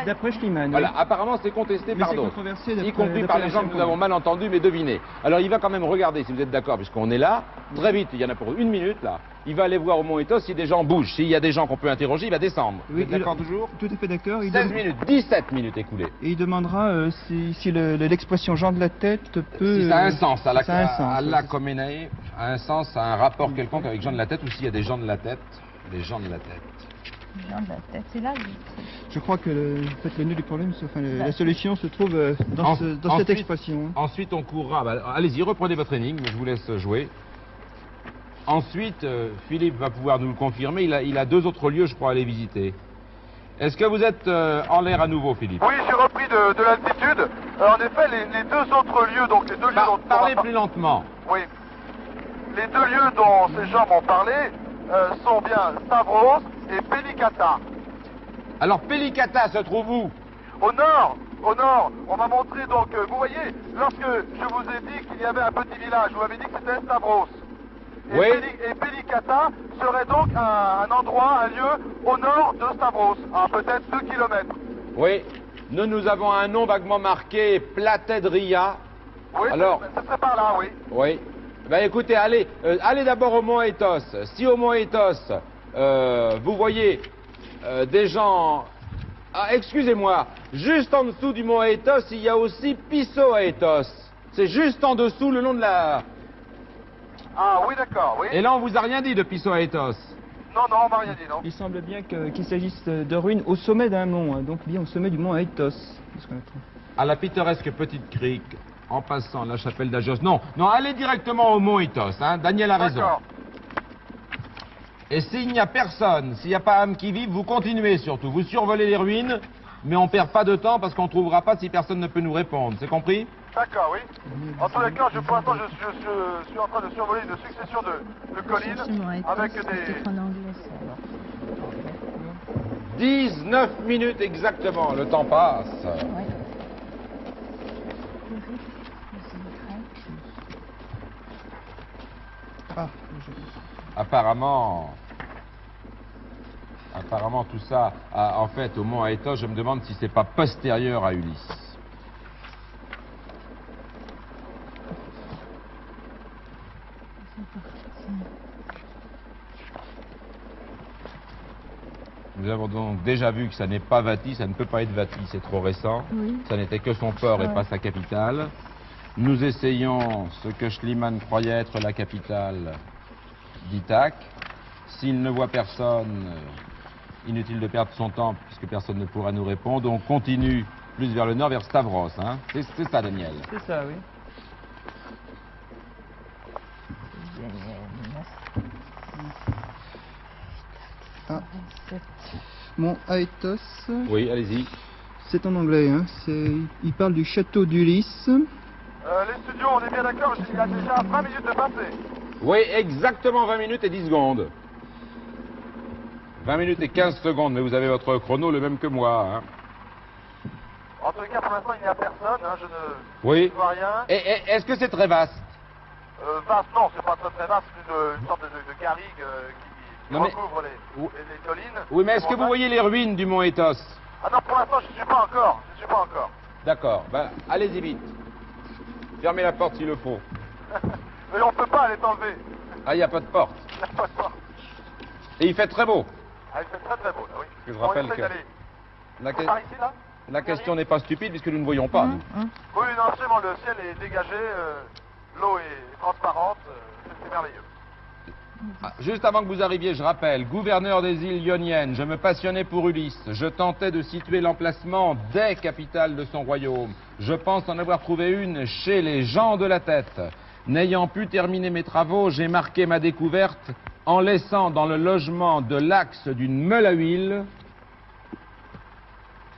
d'après Schliemann. Voilà, apparemment c'est contesté Mais par c'est d'autres, controversé y d'après- compris d'après par la les gens que nous Chambre. avons mal entendus mais devinés. Alors il va quand même regarder, si vous êtes d'accord, puisqu'on est là, très vite, il y en a pour une minute là, il va aller voir au mont Ethos si des gens bougent. S'il y a des gens qu'on peut interroger, il va descendre. Vous Oui, êtes d'accord toujours? Tout à fait d'accord. 16 minutes, 17 minutes écoulées. Et il demandera si l'expression Jean de la tête peut... Si ça a un sens, si ça a un sens, Allah oui, Comenae a un sens, ça a un rapport quelconque avec Jean de la tête, ou s'il y a des gens de la tête, des gens de la tête. Les gens de la tête, c'est là. Je crois que en fait, le nœud du problème, la solution se trouve dans cette Ensuite- expression. Ensuite, on courra. Bah, allez-y, reprenez votre énigme, je vous laisse jouer. Ensuite, Philippe va pouvoir nous le confirmer. Il a deux autres lieux, je crois, à aller visiter. Est-ce que vous êtes en l'air à nouveau, Philippe? Oui, j'ai repris de l'altitude. En effet, les deux autres lieux, donc les deux lieux dont on Parlez va plus lentement. Oui. Les deux lieux dont ces gens m'ont parlé sont bien Stavros et Pelicata. Alors, Pelicata se trouve où? Au nord, on m'a montré donc, vous voyez, lorsque je vous ai dit qu'il y avait un petit village, vous m'avez dit que c'était Stavros. Et, Oui. et Pelicata serait donc un endroit, un lieu au nord de Stavros, à peut-être 2 kilomètres. Oui. Nous avons un nom vaguement marqué, Platedria. Oui, Alors- ce serait par là, oui. Oui. Ben écoutez, allez d'abord au mont Ethos. Si au mont Ethos, vous voyez des gens Ah, excusez-moi, juste en dessous du mont Aethos, il y a aussi Pisso Aethos. C'est juste en dessous, le long de la... Ah oui, d'accord, oui. Et là, on vous a rien dit de Pisso Aethos. Non, non, on m'a rien dit, non. Il semble bien qu'il s'agisse de ruines au sommet d'un mont, hein, donc bien au sommet du mont Aethos. À la pittoresque petite crique, en passant la chapelle d'Agios. Non, non, allez directement au mont Aethos, hein. Daniel a raison. D'accord. Et s'il n'y a personne, s'il n'y a pas âme qui vive, vous continuez surtout. Vous survolez les ruines, mais on perd pas de temps parce qu'on ne trouvera pas si personne ne peut nous répondre. C'est compris? D'accord, oui. En tous les cas, pour l'instant, je suis en train de survoler une succession de collines avec des... En anglais, ça, alors. 19 minutes exactement, le temps passe. Ouais. Apparemment tout ça, en fait, au mont Aethos, je me demande si c'est pas postérieur à Ulysse. Nous avons donc déjà vu que ça n'est pas Vati, ça ne peut pas être Vati, c'est trop récent. Oui. Ça n'était que son port et pas sa capitale. Nous essayons ce que Schliemann croyait être la capitale d'Ithaque. S'il ne voit personne, inutile de perdre son temps puisque personne ne pourra nous répondre. On continue plus vers le nord, vers Stavros. Hein. C'est ça, Daniel. C'est ça, oui. Ah. Mont Aethos. Oui, allez-y. C'est en anglais, hein. Il parle du château d'Ulysse. Les studios, on est bien d'accord, il y a déjà 20 minutes de passé. Oui, exactement 20 minutes et 10 secondes. 20 minutes et 15 secondes, mais vous avez votre chrono le même que moi. Hein. En tous les cas, pour l'instant, il n'y a personne, hein, je Oui. ne vois rien. Et est-ce que c'est très vaste? Vaste, non, c'est pas très très vaste, c'est une sorte de garrigue qui Non, mais- recouvre les collines. Oui, mais est-ce que vous voyez les ruines du mont Aethos? Ah non, pour l'instant, je ne suis pas encore, D'accord, ben allez-y vite. Fermez la porte s'il le faut. Mais on ne peut pas aller t'enlever. Ah, il n'y a pas de porte. Il n'y a pas de porte. Et il fait très beau. Ah, il fait très très beau, là, oui. Je rappelle on essaie que- d'aller. La, que- Par ici, là? la question n'est pas stupide puisque nous ne voyons pas. nous. Oui, non, absolument, le ciel est dégagé, l'eau est transparente, c'est merveilleux. Ah, juste avant que vous arriviez, je rappelle, gouverneur des îles Ioniennes, je me passionnais pour Ulysse. Je tentais de situer l'emplacement des capitales de son royaume. Je pense en avoir trouvé une chez les gens de la tête. N'ayant pu terminer mes travaux, j'ai marqué ma découverte en laissant dans le logement de l'axe d'une meule à huile.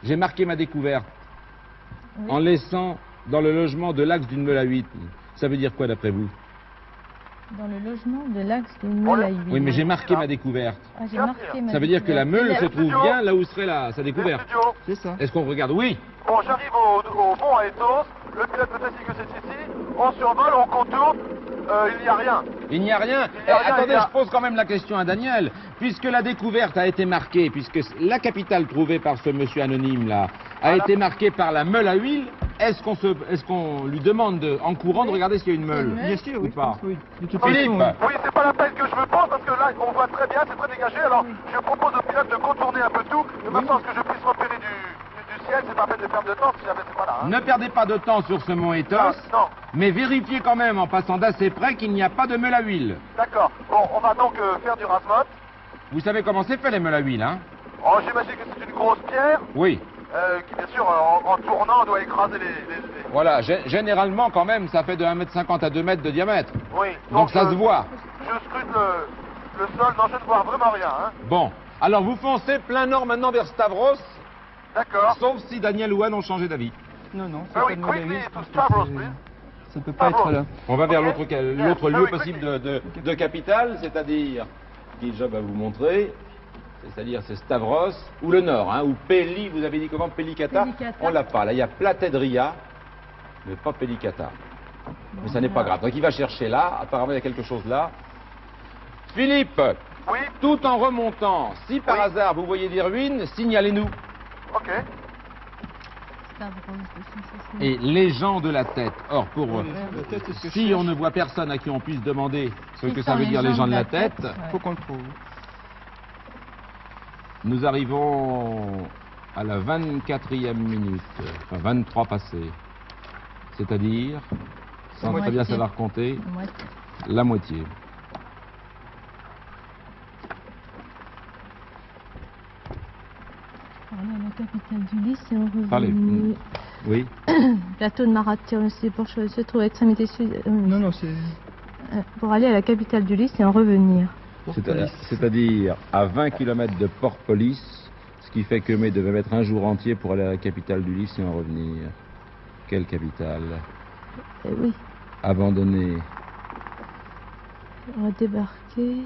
J'ai marqué ma découverte en laissant dans le logement de l'axe d'une meule à huile. Ça veut dire quoi d'après vous? Dans le logement de l'axe d'une meule à huile. Oui, mais j'ai marqué ma découverte. Ah, j'ai marqué ma Ça veut dire que la meule se trouve studio. bien là où serait sa Les découverte. studios. C'est ça. Est-ce qu'on regarde? Oui. Bon, j'arrive au mont Aethos, le pilote me fait signe que c'est ici, on survole, on contourne, il n'y a rien. Il n'y a rien. Il y a rien, Attendez, il y a- je pose quand même la question à Daniel. Puisque la découverte a été marquée, puisque la capitale trouvée par ce monsieur anonyme là a Voilà. été marquée par la meule à huile, est-ce qu'on lui demande en courant de regarder s'il y a une meule? Bien sûr, Ou oui. pas? Oui, de toute Philippe. façon, oui. Oui, c'est pas la peine que je me pose parce que là, on voit très bien, c'est très dégagé. Alors, je propose au pilote de contourner un peu tout, de façon à ce que je puisse repérer du ciel. C'est pas la peine de perdre de temps si jamais c'est pas là. Hein. Ne perdez pas de temps sur ce mont Aethos, Non, mais vérifiez quand même en passant d'assez près qu'il n'y a pas de meule à huile. d'accord. Bon, on va donc faire du rasmot. Vous savez comment c'est fait les meules à huile, hein? Oh, j'imagine que c'est une grosse pierre Oui. qui, bien sûr, en tournant, doit écraser les... Voilà, généralement quand même, ça fait de 1,50 m à 2 mètres de diamètre. Oui. Donc ça se voit. Je scrute le sol. Non, je ne vois vraiment rien. Hein. Bon, alors vous foncez plein nord maintenant vers Stavros, D'accord. sauf si Daniel ou Anne ont changé d'avis. Non, non, c'est Ah pas oui, de mauvais quickly avis, to parce que Stavros, c'est- please. ça peut pas Stavros. être là. On va vers Ok. l'autre Yeah, lieu very possible quickly. de capitale, c'est-à-dire, qui je vais vous montrer, c'est-à-dire c'est Stavros, ou le nord, hein, ou Péli, vous avez dit comment, Pélicata? Pélicata. On l'a pas, là il y a Platédria, mais pas Pélicata. Mais ça n'est pas grave, donc il va chercher là, apparemment il y a quelque chose là. Philippe, Oui, tout en remontant, si par Oui. hasard vous voyez des ruines, signalez-nous. ok. Et les gens de la tête, or pour... Peut-être c'est ce que je Si cherche. on ne voit personne à qui on puisse demander ce Qui que sont ça veut dire les gens de la tête, ouais. Faut qu'on le trouve. nous arrivons à la 24e minute, enfin 23 passées. C'est-à-dire, sans très bien savoir compter, la moitié. Voilà la capitale du Lys et on revient. Parlez. Oui. Plateau de Marathia, se trouve à l'extrémité sud. Non, c'est... Pour aller à la capitale du Lys et en revenir. C'est-à-dire à 20 km de Port-Polis, ce qui fait que May devait mettre un jour entier pour aller à la capitale du Lys et en revenir. Quelle capitale? Oui. Abandonnée. On va débarquer.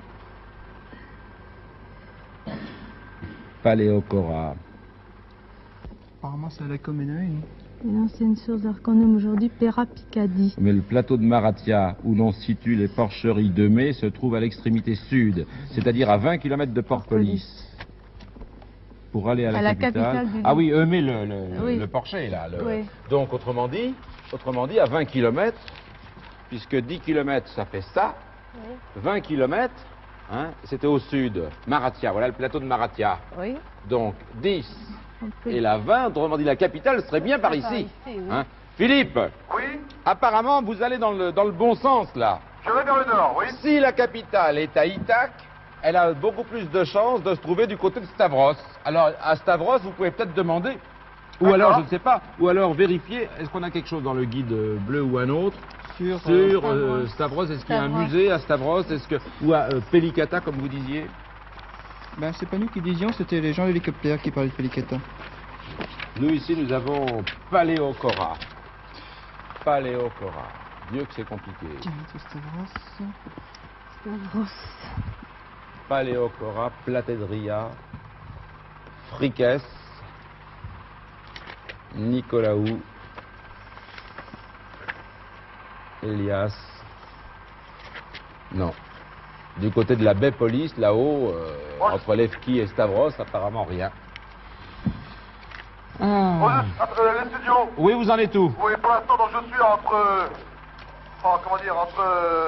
Paléocora. Apparemment, c'est à la Comenae, non? Une ancienne source d'Arcanum, aujourd'hui Pera Picardie. Mais le plateau de Marathia, où l'on situe les porcheries de May, se trouve à l'extrémité sud, c'est-à-dire à 20 km de Port-Polis. Pour aller à la capitale. Ah oui, May, le porcher, là. Oui. Donc, autrement dit, à 20 km, puisque 10 km, ça fait ça, 20 km, hein, c'était au sud, Marathia, voilà le plateau de Marathia. Oui. Donc, 10 et la 20, autrement dit, la capitale serait bien par ici. Oui. Hein. Philippe, Oui, apparemment, vous allez dans le bon sens, là. je vais vers le nord, oui. Si la capitale est à Ithaque, elle a beaucoup plus de chances de se trouver du côté de Stavros. Alors, à Stavros, vous pouvez peut-être demander, ou alors, je ne sais pas, ou alors vérifier, est-ce qu'on a quelque chose dans le guide bleu ou un autre sur Stavros, est-ce qu'il y a un musée à Stavros, ou à Pelikata, comme vous disiez? Ben, c'est pas nous qui disions, c'était les gens de l'hélicoptère qui parlaient de Pelikata. Nous, ici, nous avons Paléocora. Paléocora. Dieu que c'est compliqué. Tiens, c'est Stavros. Stavros. Paléocora, Platedria, Frikes, Nicolaou, Elias. Non. Du côté de la baie Police, là-haut, entre Levki et Stavros, apparemment rien. Les studios. Oui, vous en êtes où? Oui, pour l'instant, donc je suis entre... comment dire,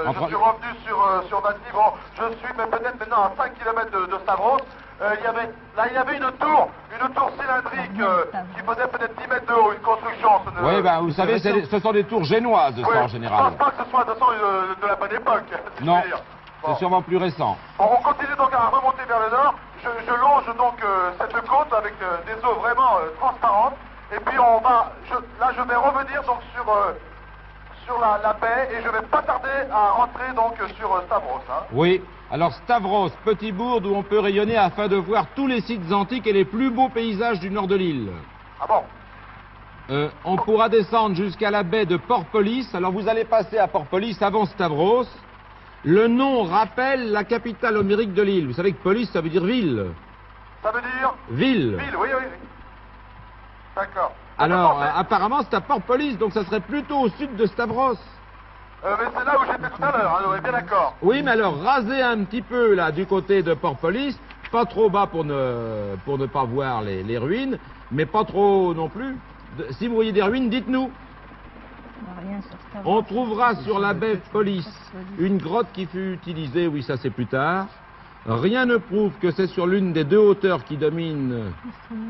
je suis revenu sur Massy. Bon, je suis mais peut-être maintenant à 5 km de Stavros. Il y avait une tour cylindrique qui faisait peut-être 10 mètres de haut, une construction. Oui, ben, vous savez, ce sont des tours génoises, de ça, en général. Je pense pas que ce soit de toute façon de la bonne époque. Si Non, je veux dire. c'est sûrement plus récent. Bon, on continue donc à remonter vers le nord. Je longe donc cette côte avec des eaux vraiment transparentes. Et puis je vais revenir donc sur la baie et je vais pas tarder à rentrer donc sur Stavros. Hein. Oui, alors Stavros, petit bourg où on peut rayonner afin de voir tous les sites antiques et les plus beaux paysages du nord de l'île. Ah bon? On pourra descendre jusqu'à la baie de Port-Polis. Alors vous allez passer à Port-Polis avant Stavros. Le nom rappelle la capitale homérique de l'île. Vous savez que Polis, ça veut dire ville. Ça veut dire? Ville. Ville, oui. D'accord. Alors, apparemment, c'est à Port-Polis, donc ça serait plutôt au sud de Stavros. Mais c'est là où j'étais tout à l'heure, hein, on est bien d'accord. Oui, mais alors, rasez un petit peu, là, du côté de Port-Polis, pas trop bas pour ne pas voir les ruines, mais pas trop non plus. Si vous voyez des ruines, dites-nous. On trouvera sur la baie Polis une grotte qui fut utilisée, oui, ça c'est plus tard. Rien ne prouve que c'est sur l'une des deux hauteurs qui dominent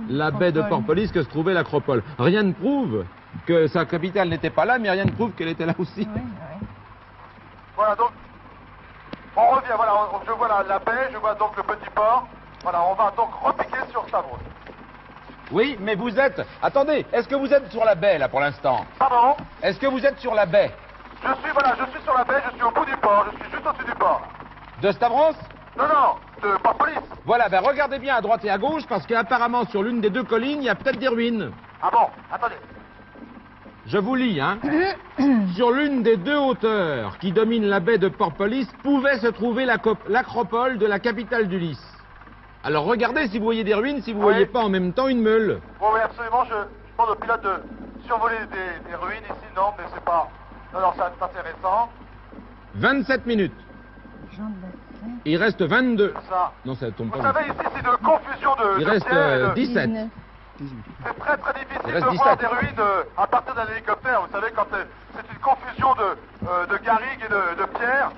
la baie de Port-Polis que se trouvait l'acropole. Rien ne prouve que sa capitale n'était pas là, mais rien ne prouve qu'elle était là aussi. Oui. Voilà, donc, on revient, voilà, je vois la baie, je vois donc le petit port. Voilà, on va donc repiquer sur Stavros. Oui, mais vous êtes... Attendez, est-ce que vous êtes sur la baie, là, pour l'instant? Pardon? Est-ce que vous êtes sur la baie? Je suis sur la baie, je suis au bout du port, je suis juste au-dessus du port. De Stavros? Non, de Port-Polis. Voilà, ben regardez bien à droite et à gauche, parce qu'apparemment, sur l'une des deux collines, il y a peut-être des ruines. Ah bon? Attendez. Je vous lis, hein. Sur l'une des deux hauteurs qui dominent la baie de Port-Polis pouvait se trouver l'acropole de la capitale du Lys. Alors regardez si vous voyez des ruines, si vous voyez pas en même temps une meule. Oui, absolument, je demande au pilote de survoler des ruines ici, non, mais c'est pas... Non, c'est intéressant. 27 minutes. Il reste 22. Ça. Non, ça tombe pas. Vous savez, ici, c'est de confusion de... Il reste 17. C'est très difficile de voir des ruines à partir d'un hélicoptère. Vous savez, quand c'est une confusion de garrigues et de pierres.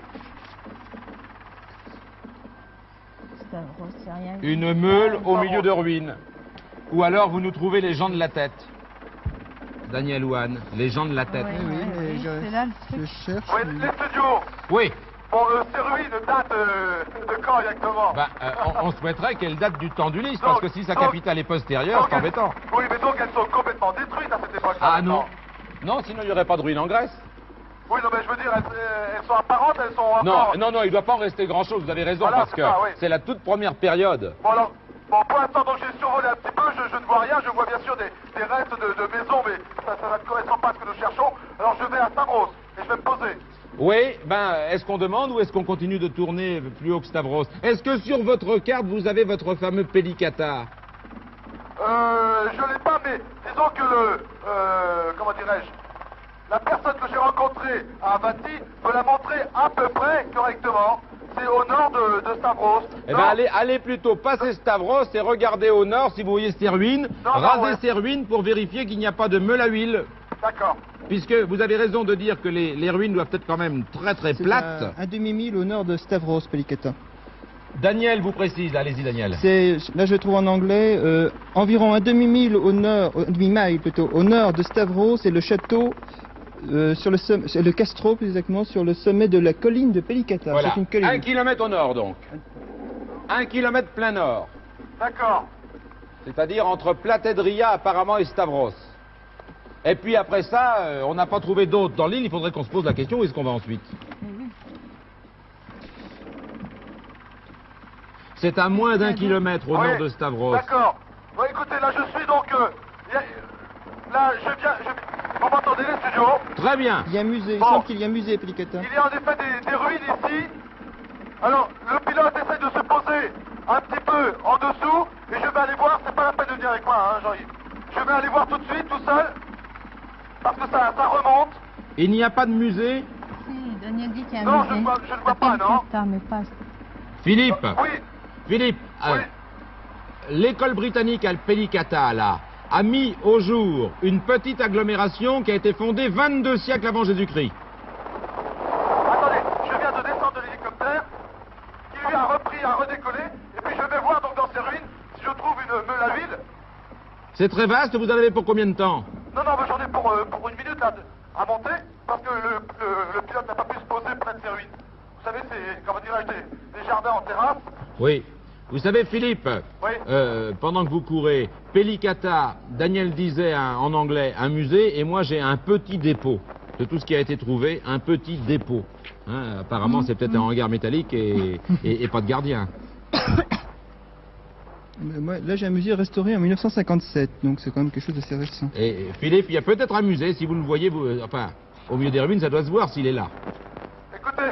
Une meule au milieu de ruines. Ou alors vous nous trouvez les gens de la tête. Daniel ou Anne, les gens de la tête. Ouais. Oui, mais c'est là le truc. je cherche. Oui, les studios. Oui. Bon, ces ruines datent de quand exactement? Bah, on souhaiterait qu'elles datent du temps d'Ulysse, parce que si sa capitale est postérieure, c'est embêtant. Oui, mais donc elles sont complètement détruites à cette époque-là. Ah non. maintenant. Non, sinon il n'y aurait pas de ruines en Grèce. Oui, non, mais je veux dire, elles sont apparentes, elles sont encore... Non, il ne doit pas en rester grand-chose, vous avez raison, Voilà, parce c'est que ça, oui. c'est la toute première période. Bon alors, bon pour l'instant donc j'ai survolé un petit peu, je ne vois rien, je vois bien sûr des restes de maisons, mais ça ne correspond pas à ce que nous cherchons. Alors je vais à Stavros et je vais me poser. Oui, ben, est-ce qu'on demande ou est-ce qu'on continue de tourner plus haut que Stavros? Est-ce que sur votre carte, vous avez votre fameux Pélicata? Je l'ai pas, mais disons que comment dirais-je, la personne que j'ai rencontrée à Amati me l'a montré à peu près correctement. C'est au nord de Stavros. Eh bien, allez plutôt passer Stavros et regardez au nord si vous voyez ces ruines. Rasez ces ruines pour vérifier qu'il n'y a pas de meule à huile. D'accord. Puisque vous avez raison de dire que les ruines doivent être quand même très plates. Un demi-mile au nord de Stavros, Pélicata. Daniel vous précise, allez-y Daniel. Là, je trouve en anglais environ un demi-mile au nord, demi-mile plutôt, au nord de Stavros, c'est le château sur le sommet, c'est le Castro plus exactement, sur le sommet de la colline de Pélicata. Voilà, C'est une colline. 1 kilomètre au nord donc. 1 kilomètre plein nord. D'accord. C'est-à-dire entre Platédria apparemment et Stavros. Et puis après ça, on n'a pas trouvé d'autres dans l'île, il faudrait qu'on se pose la question, où est-ce qu'on va ensuite? C'est à moins d'1 kilomètre au nord de Stavros. D'accord. Bon, écoutez, là je suis donc... là, je viens... Vous m'entendez les studios? Très bien. Il y a un musée, il Bon. semble qu'il y a un musée, Pélicata. Il y a en effet des ruines ici. Alors, le pilote essaie de se poser un petit peu en dessous, et je vais aller voir, c'est pas la peine de venir avec moi, hein, Jean-Yves. Je vais aller voir tout de suite, tout seul, parce que ça remonte. Il n'y a pas de musée? Si, Daniel dit qu'il y a un Non, musée. je ne vois pas, non. Pélicata, mais pas... Philippe, Oui, Philippe, oui. l'école britannique à Pélicata, là, a mis au jour une petite agglomération qui a été fondée 22 siècles avant Jésus-Christ. Attendez, je viens de descendre de l'hélicoptère, qui lui a repris à redécoller, et puis je vais voir donc dans ces ruines si je trouve une meule à huile. C'est très vaste, vous en avez pour combien de temps? Non, mais j'en ai pour 1 minute là, à monter, parce que le pilote n'a pas pu se poser près de ces ruines. Vous savez, c'est, comment dirais-je, des jardins en terrasse. Oui. Vous savez, Philippe, Oui. pendant que vous courez, Pélicata, Daniel disait en anglais un musée, et moi j'ai un petit dépôt de tout ce qui a été trouvé, un petit dépôt. Hein, apparemment, c'est peut-être un hangar métallique et pas de gardien. Moi, là, j'ai un musée restauré en 1957, donc c'est quand même quelque chose d'assez récent. Et Philippe, il y a peut-être un musée, si vous le voyez, enfin, au milieu des ruines, ça doit se voir s'il est là. Écoutez,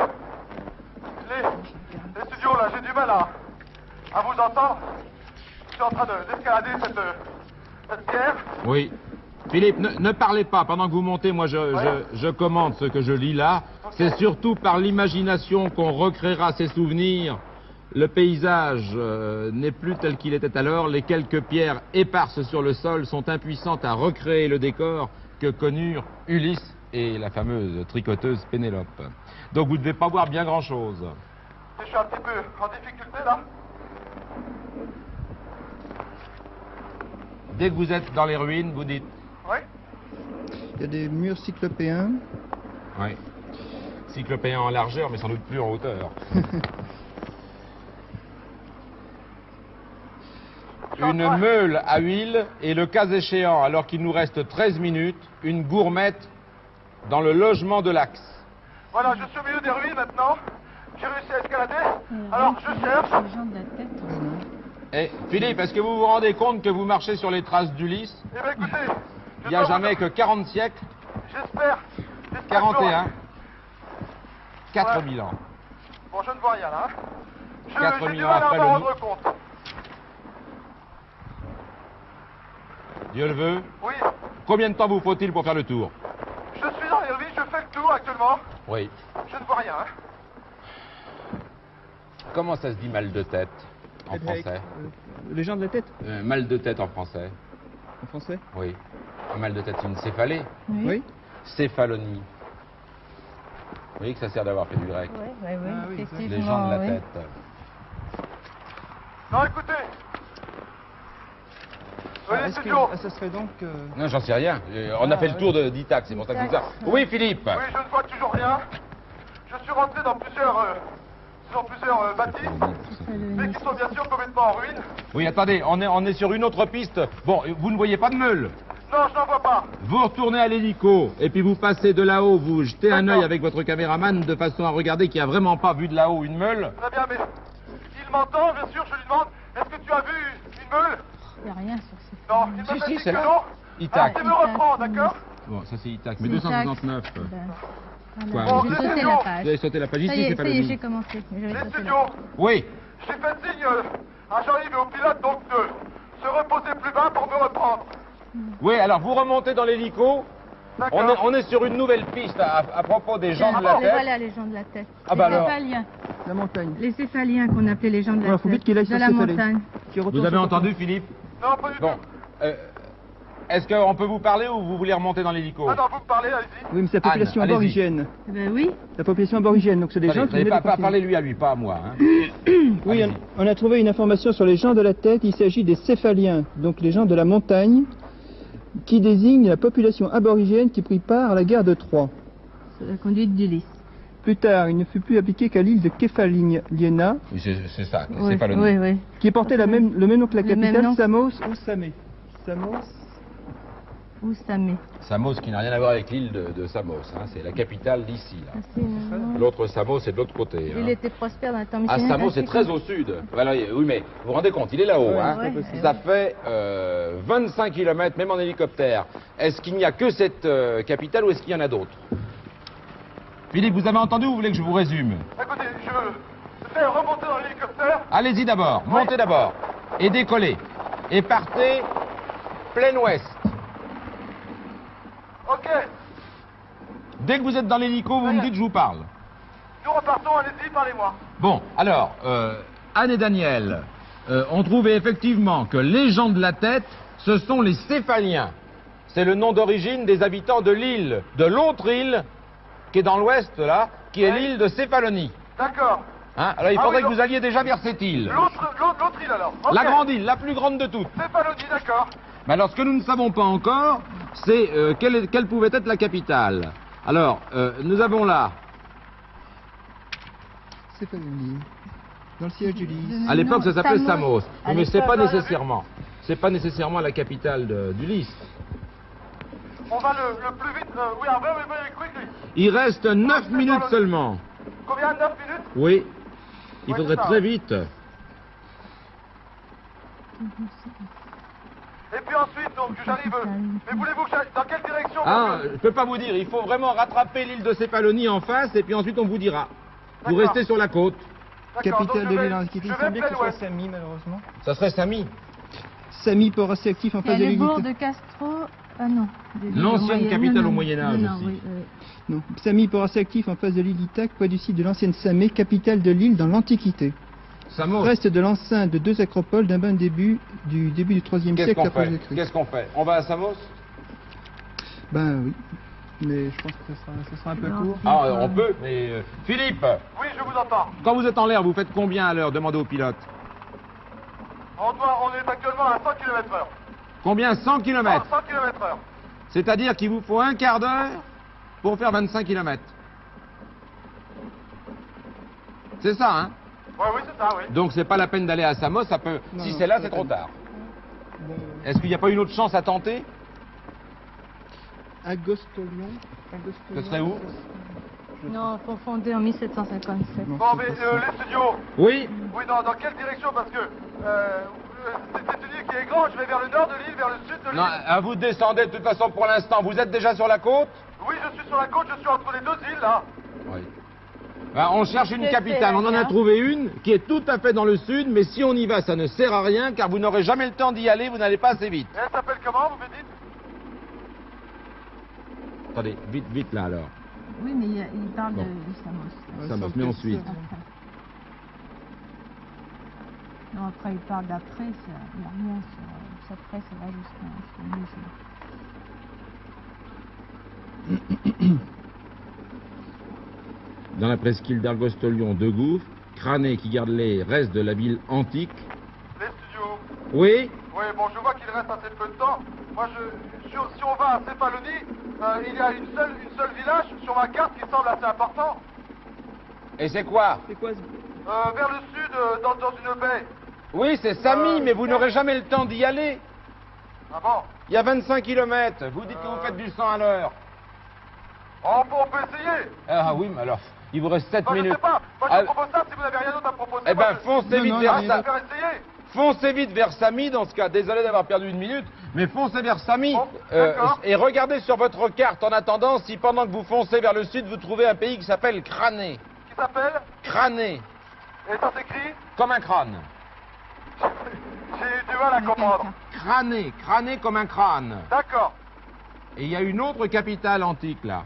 les studios là, j'ai du mal à vous entendre. Je suis en train d'escalader cette pierre. Oui. Philippe, ne parlez pas. Pendant que vous montez, moi je commande ce que je lis là. C'est surtout par l'imagination qu'on recréera ces souvenirs. Le paysage n'est plus tel qu'il était alors. Les quelques pierres éparses sur le sol sont impuissantes à recréer le décor que connurent Ulysse et la fameuse tricoteuse Pénélope. Donc vous ne devez pas voir bien grand-chose. Je suis un petit peu en difficulté là. Dès que vous êtes dans les ruines, vous dites... Oui. Il y a des murs cyclopéens. Oui. Cyclopéen en largeur, mais sans doute plus en hauteur. Une meule à huile et le cas échéant, alors qu'il nous reste 13 minutes, une gourmette dans le logement de l'Axe. Voilà, je suis au milieu des ruines maintenant. J'ai réussi à escalader. Alors, je cherche. Les gens de la tête. Et Philippe, est-ce que vous vous rendez compte que vous marchez sur les traces d'Ulysse? Eh bien, écoutez. Il n'y a jamais que 40 siècles, J'espère. 41, 4000 ans. Bon, je ne vois rien là. 4000 J'ai du ans mal à après m'en le rendre compte. Dieu le veut. Oui. Combien de temps vous faut-il pour faire le tour? Je suis dans les ruines, je fais le tour actuellement. Oui. Je ne vois rien. Hein. Comment ça se dit mal de tête en français? Les gens de la tête, Mal de tête en français. en français. Oui. Un mal de tête, c'est une céphalée. Oui. Céphalonie. Vous voyez que ça sert d'avoir fait du grec. Oui, Ah oui, effectivement. Les gens de la oui. tête. Non, écoutez. Les Est-ce que studios. ça serait donc... Non, j'en sais rien. On a fait le tour d'Itac, c'est pour ça que je dis ça. Oui, Philippe. Oui, je ne vois toujours rien. Je suis rentré dans plusieurs bâtisses, mais qui sont bien sûr complètement en ruine. Oui, attendez, on est sur une autre piste. Bon, vous ne voyez pas de meule. Non, je n'en vois pas. Vous retournez à l'hélico, et puis vous passez de là-haut, vous jetez un D'accord. œil avec votre caméraman de façon à regarder qu'il n'y a vraiment pas vu de là-haut une meule. Très bien, mais il m'entend, bien sûr, je lui demande, est-ce que tu as vu une meule? Il n'y a rien sur ces Non, il Si, m'a si, dit c'est que là. non. Itac. Ah, tu me reprends, d'accord? Bon, ça c'est Itac, mais C'est 269. Itac. Quoi, Voilà, vous j'ai êtes sauté sûr la Vous page. avez sauté la page Ça ici, y c'est est, pas ça le y est, but. j'ai commencé. Mais j'avais Les sauté la studios, Oui. j'ai fait signe à Jean-Yves et au pilote donc de se reposer plus bas pour me reprendre. Oui, alors vous remontez dans l'hélico. D'accord. On est sur une nouvelle piste à propos des gens de la Les tête. voilà, les gens de la tête. Ah bah les alors. céphaliens. La montagne. Les céphaliens qu'on appelait les gens de la Voilà, faut vite tête. qu'il aille de sur la ses falaises. montagne. Qui retourne Vous avez sur- entendu, Philippe? Non, pas du Bon. tout. Est-ce qu'on peut vous parler ou vous voulez remonter dans l'hélico? Ah non, vous me parlez, allez-y. Oui, mais c'est la Anne, population allez-y. aborigène. Eh ben oui. La population aborigène, donc c'est des Attendez, gens vous qui n'allez venaient pas des continents. parler lui à lui, pas à moi. Hein. Oui, Allez-y. on a trouvé une information sur les gens de la tête. Il s'agit des céphaliens, donc les gens de la montagne, qui désignent la population aborigène qui prit part à la guerre de Troie. C'est la conduite d'Ulysse. Plus tard, il ne fut plus appliqué qu'à l'île de Kefalonia, Oui, c'est ça, Oui, c'est pas le nom. oui, oui. qui portait le même nom que la Le même capitale, nom. Samos ou Samé. Samos. Où ça met. Samos qui n'a rien à voir avec l'île de Samos, hein, c'est la capitale d'ici. là. Ah, c'est une- L'autre Samos c'est de l'autre côté. Il hein. était prospère dans le temps Ah, missionnaire. Samos c'est très au sud. Voilà, oui, mais vous vous rendez compte, il est là-haut. Ouais, hein. ouais, Ça ouais. fait 25 km, même en hélicoptère. Est-ce qu'il n'y a que cette capitale ou est-ce qu'il y en a d'autres? Philippe, vous avez entendu ou vous voulez que je vous résume? Écoutez, je vais remonter dans l'hélicoptère. Allez-y d'abord, Ouais. montez d'abord, et décollez. Et partez plein ouest. Ok, Dès que vous êtes dans l'hélico, vous me dites je vous parle. nous repartons, allez-y, parlez-moi. Bon, alors, Anne et Daniel ont trouvé effectivement que les gens de la tête, ce sont les Céphaliens. C'est le nom d'origine des habitants de l'île, de l'autre île, qui est dans l'ouest, là, qui est Ouais. l'île de Céphalonie. D'accord. Hein, alors il Ah faudrait oui, que donc- vous alliez déjà vers cette île. L'autre île alors. Ok. La grande île, la plus grande de toutes. Céphalonie, d'accord. Mais alors, ce que nous ne savons pas encore, c'est quelle pouvait être la capitale. Alors, nous avons là, Céphalonie. Dans le siège d'Ulysse. à l'époque, ça s'appelait Samos. À Mais c'est l'époque, pas là, nécessairement. C'est pas nécessairement la capitale d'Ulysse. On va le plus vite. Oui, very quickly. Il reste 9 c'est minutes dans le- seulement. Combien? 9 minutes? Oui. Il Ouais, faudrait c'est ça. très vite. Et puis ensuite, donc, j'arrive. Mais voulez-vous que j'aille dans quelle direction? Ah, je peux pas vous dire. Il faut vraiment rattraper l'île de Céphalonie en face et puis ensuite on vous dira. Vous D'accord. restez sur la côte. D'accord, donc Capitale je de vais- l'île Antiquité. je Il vais semble bien que ce plein soit ouest. Sami, malheureusement. Ça serait Samy. Sami, port assez actif en Il y a face de le l'île. bourg de Castro. Ah non. L'ancienne capitale au Moyen Âge Non, aussi. oui, oui. Non, Sami, port assez actif en face de l'île d'Ithaque, près du site de l'ancienne Samé, capitale de l'île dans l'Antiquité. Samos. Reste de l'enceinte de 2 acropoles d'un bain début du 3e Qu'est-ce siècle qu'on après fait Jésus-Christ. Qu'est-ce qu'on fait On va à Samos Ben oui, mais je pense que ça sera un peu Non. court. Ah, on peut, mais... Philippe, Oui, je vous entends. quand vous êtes en l'air, vous faites combien à l'heure? Demandez au pilote. On est actuellement à 100 km/h. Combien? 100 km. 100 km/h. C'est-à-dire qu'il vous faut un quart d'heure pour faire 25 km. C'est ça, hein? Oui, c'est ça, oui. Donc c'est pas la peine d'aller à Samos, ça peut... Non, si non, c'est là, pas c'est la trop peine. tard. Est-ce qu'il n'y a pas une autre chance à tenter? Agostolion. Ce serait où? Non, confondé en 1757. Bon, mais les studios, Oui. oui, dans quelle direction? Parce que c'est une île qui est grande. Je vais vers le nord de l'île, vers le sud de l'île. Non, vous descendez de toute façon pour l'instant. Vous êtes déjà sur la côte? Oui, je suis sur la côte, je suis entre les deux îles, là. Oui. Ben, on cherche une C'est capitale. On en a rien. trouvé une qui est tout à fait dans le sud, mais si on y va, ça ne sert à rien car vous n'aurez jamais le temps d'y aller, vous n'allez pas assez vite. Et elle s'appelle comment, vous me dites? Attendez, vite, vite là alors. Oui, mais il parle Bon. de Samos. Samos, mais ensuite. Après. Non, après, il parle d'après, il n'y a rien sur après, ça va jusqu'à Dans la presqu'île d'Argostolion, deux gouffres, Cranée qui garde les restes de la ville antique. Les studios. Oui, Oui, bon, je vois qu'il reste assez peu de temps. Moi, si on va à Céphalonie, il y a une seule village sur ma carte qui semble assez important. Et c'est quoi? C'est quoi Vers le sud, dans une baie. Oui, c'est Samy, mais vous n'aurez jamais le temps d'y aller. Ah bon? Il y a 25 km. Vous dites que vous faites du 100 à l'heure. Oh, on peut essayer. Ah oui, mais alors, il vous reste 7 Moi, je minutes. sais pas. Moi, Ah, je propose ça si vous n'avez rien d'autre à proposer. eh Moi, ben, foncez Non, vite non, vers il y a ça. je vais essayer. Foncez vite vers Samy dans ce cas. Désolé d'avoir perdu une minute, mais foncez vers Samy. Bon, d'accord. Et regardez sur votre carte en attendant si pendant que vous foncez vers le sud, vous trouvez un pays qui s'appelle Crané. Qui s'appelle? Crané. Et ça s'écrit? Comme un crâne. J'ai du mal à comprendre. Crané. Crané comme un crâne. D'accord. Et il y a une autre capitale antique là.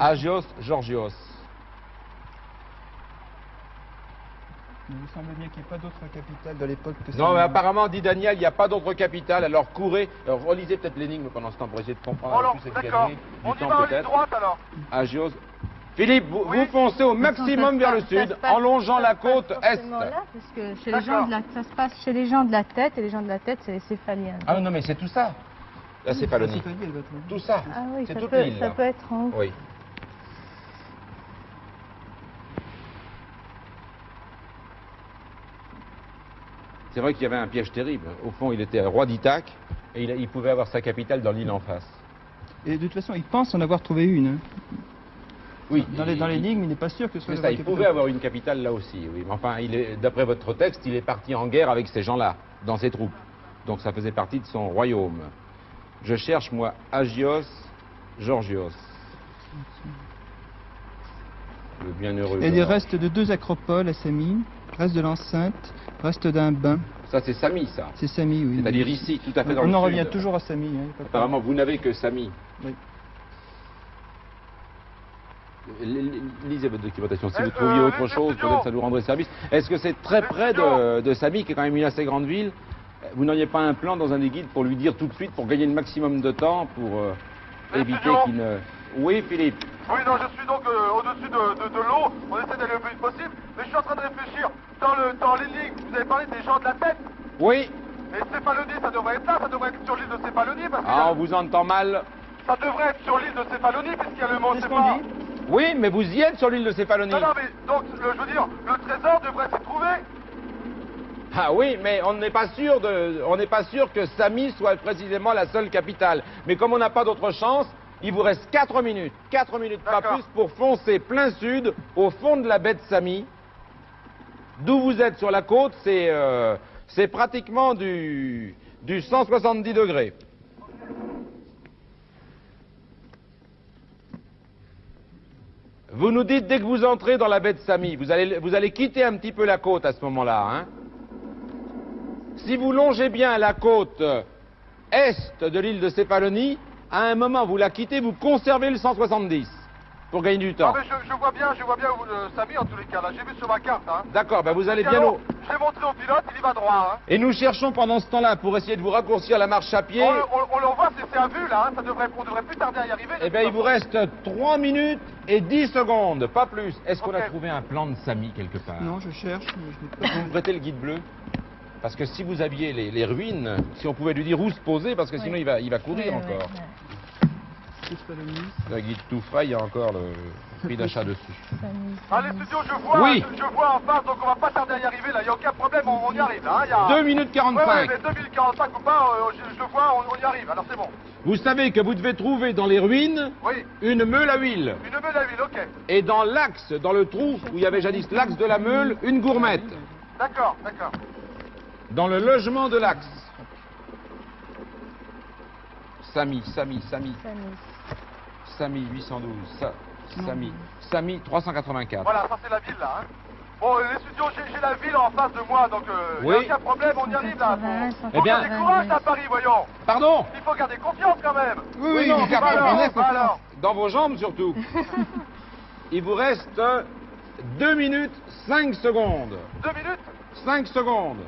Agios Georgios. Il me semble bien qu'il n'y ait pas d'autre capitale de l'époque que ça. Non, mais apparemment, dit Daniel, il n'y a pas d'autre capitale, alors courez. Alors relisez peut-être l'énigme pendant ce temps pour essayer de comprendre Alors, plus d'accord. efficacement. On Du y temps va en ligne peut-être. droite alors. Agios. Philippe, vous, Oui. vous foncez au maximum vers le sud en longeant la côte est. Là, parce que chez les D'accord. gens ça se passe chez les gens de la tête, et les gens de la tête, c'est les céphaliens. Ah non, mais c'est tout ça. La Céphalonie. Céphalonie, elle va trouver. Tout ça. Ah oui, C'est ça toute peut, l'île. ça là. peut être en haut. Oui. C'est vrai qu'il y avait un piège terrible. Au fond, il était roi d'Ithaque et il pouvait avoir sa capitale dans l'île en face. Et de toute façon, il pense en avoir trouvé une. Hein. Oui. Dans l'énigme, il n'est pas sûr que ce soit C'est la ça, vraie il pouvait capitale. avoir une capitale là aussi, oui. Mais enfin, d'après votre texte, il est parti en guerre avec ces gens-là, dans ses troupes. Donc ça faisait partie de son royaume. Je cherche, moi, Agios Georgios. Le bienheureux. Il y a des Georges. restes de 2 acropoles à Samy, reste de l'enceinte, reste d'un bain. Ça, c'est Samy, ça. C'est Samy, oui. C'est-à-dire ici, tout à fait dans le On en sud. revient toujours à Samy. Hein, pas de Apparemment, vous n'avez que Samy. Oui. Lisez votre documentation. Si Eh, vous trouviez autre les chose, étudiants. peut-être ça nous rendrait service. Est-ce que c'est très près de Samy, qui est quand même une assez grande ville? Vous n'auriez pas un plan dans un des guides pour lui dire tout de suite, pour gagner le maximum de temps, pour Les éviter étudiants. qu'il ne... Oui, Philippe. Oui, non, je suis donc au-dessus de l'eau. On essaie d'aller le plus vite possible. Mais je suis en train de réfléchir. Dans l'énigme, vous avez parlé des gens de la tête. Oui. Et Céphalonie, ça devrait être là. Ça devrait être sur l'île de Céphalonie. Parce que Ah, on vous entend mal. ça devrait être sur l'île de Céphalonie, puisqu'il y a le mot C'est ce qu'on Cépha. dit. Oui, mais vous y êtes sur l'île de Céphalonie. Non, non, mais donc, je veux dire, le trésor devrait s'y trouver. Ah oui, mais on n'est pas sûr que Samy soit précisément la seule capitale. Mais comme on n'a pas d'autre chance, il vous reste 4 minutes. 4 minutes, pas D'accord. plus, pour foncer plein sud, au fond de la baie de Samy. D'où vous êtes sur la côte, c'est pratiquement du 170 degrés. Vous nous dites dès que vous entrez dans la baie de Samy, vous allez quitter un petit peu la côte à ce moment-là, hein. Si vous longez bien la côte est de l'île de Céphalonie, à un moment vous la quittez, vous conservez le 170 pour gagner du temps. Non, mais je vois bien où Samy en tous les cas. Là, j'ai vu sur ma carte. Hein. D'accord, ben vous allez bien Piano, au... je l'ai montré au pilote, il y va droit. Hein. Et nous cherchons pendant ce temps-là, pour essayer de vous raccourcir la marche à pied, On le voit, c'est à vue là. Hein. On devrait plus tarder à y arriver. eh bien il vous reste 3 minutes et 10 secondes, pas plus. Est-ce qu'on a Ok. trouvé un plan de Samy quelque part? Non, je cherche, mais je n'ai pas. Vous me prêtez le guide bleu? Parce que si vous aviez les ruines, si on pouvait lui dire où se poser, parce que sinon il va courir Ouais, encore. ouais. Céphalonie. Le guide tout frais, il y a encore le prix d'achat dessus. Samy, Ah, les Samy. studios, je vois, Oui. je vois en face, donc on va pas tarder à y arriver là. Il n'y a aucun problème, on y arrive là. Hein. Il y a... 2 minutes Ouais, 45. ouais, mais 2045 ou pas, je le vois, on y arrive. Alors c'est bon. Vous savez que vous devez trouver dans les ruines Oui, une meule à huile. une meule à ville, ok. Et dans l'axe, dans le trou où il y avait jadis l'axe de la meule, une gourmette. D'accord, d'accord. Dans le logement de l'axe. Samy, Samy. 812. Samy 384. Voilà, ça c'est la ville là. Hein. Bon, les studios, j'ai la ville en face de moi, donc il Oui. n'y a aucun problème, on y arrive là. 180, Faut Eh bien- garder courage à Paris, voyons. Pardon? Il faut garder confiance quand même. Oui, non, garde alors, on est alors. Dans vos jambes surtout. Il vous reste 2 minutes 5 secondes. 2 minutes. 5 secondes.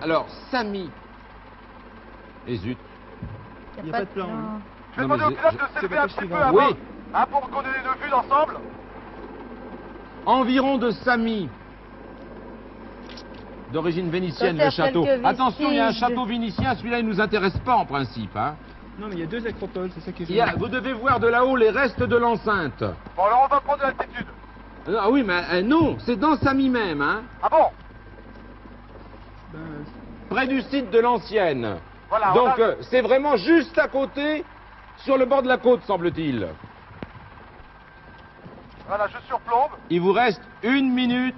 Alors, Samy. Et zut. Il y a pas de plan, hein. Je vais Non, demander au mais pilote je- de c'est s'élever pas un petit possible, peu hein. avant. Oui. Hein, pour qu'on ait les deux vues d'ensemble. Environ de Samy. d'origine vénitienne, Peut-être le château. quelques Attention, il y a un vestiges. château vénitien, celui-là il nous intéresse pas en principe. Hein. Non, mais il y a 2 acropoles, c'est ça qui est Vous devez voir de là-haut les restes de l'enceinte. Bon, alors on va prendre de l'altitude. Ah oui, mais non, c'est dans Samy même, hein, Ah bon? près du site de l'ancienne. Voilà. Donc on a- c'est vraiment juste à côté, sur le bord de la côte, semble-t-il. Voilà, je surplombe. Il vous reste 1 minute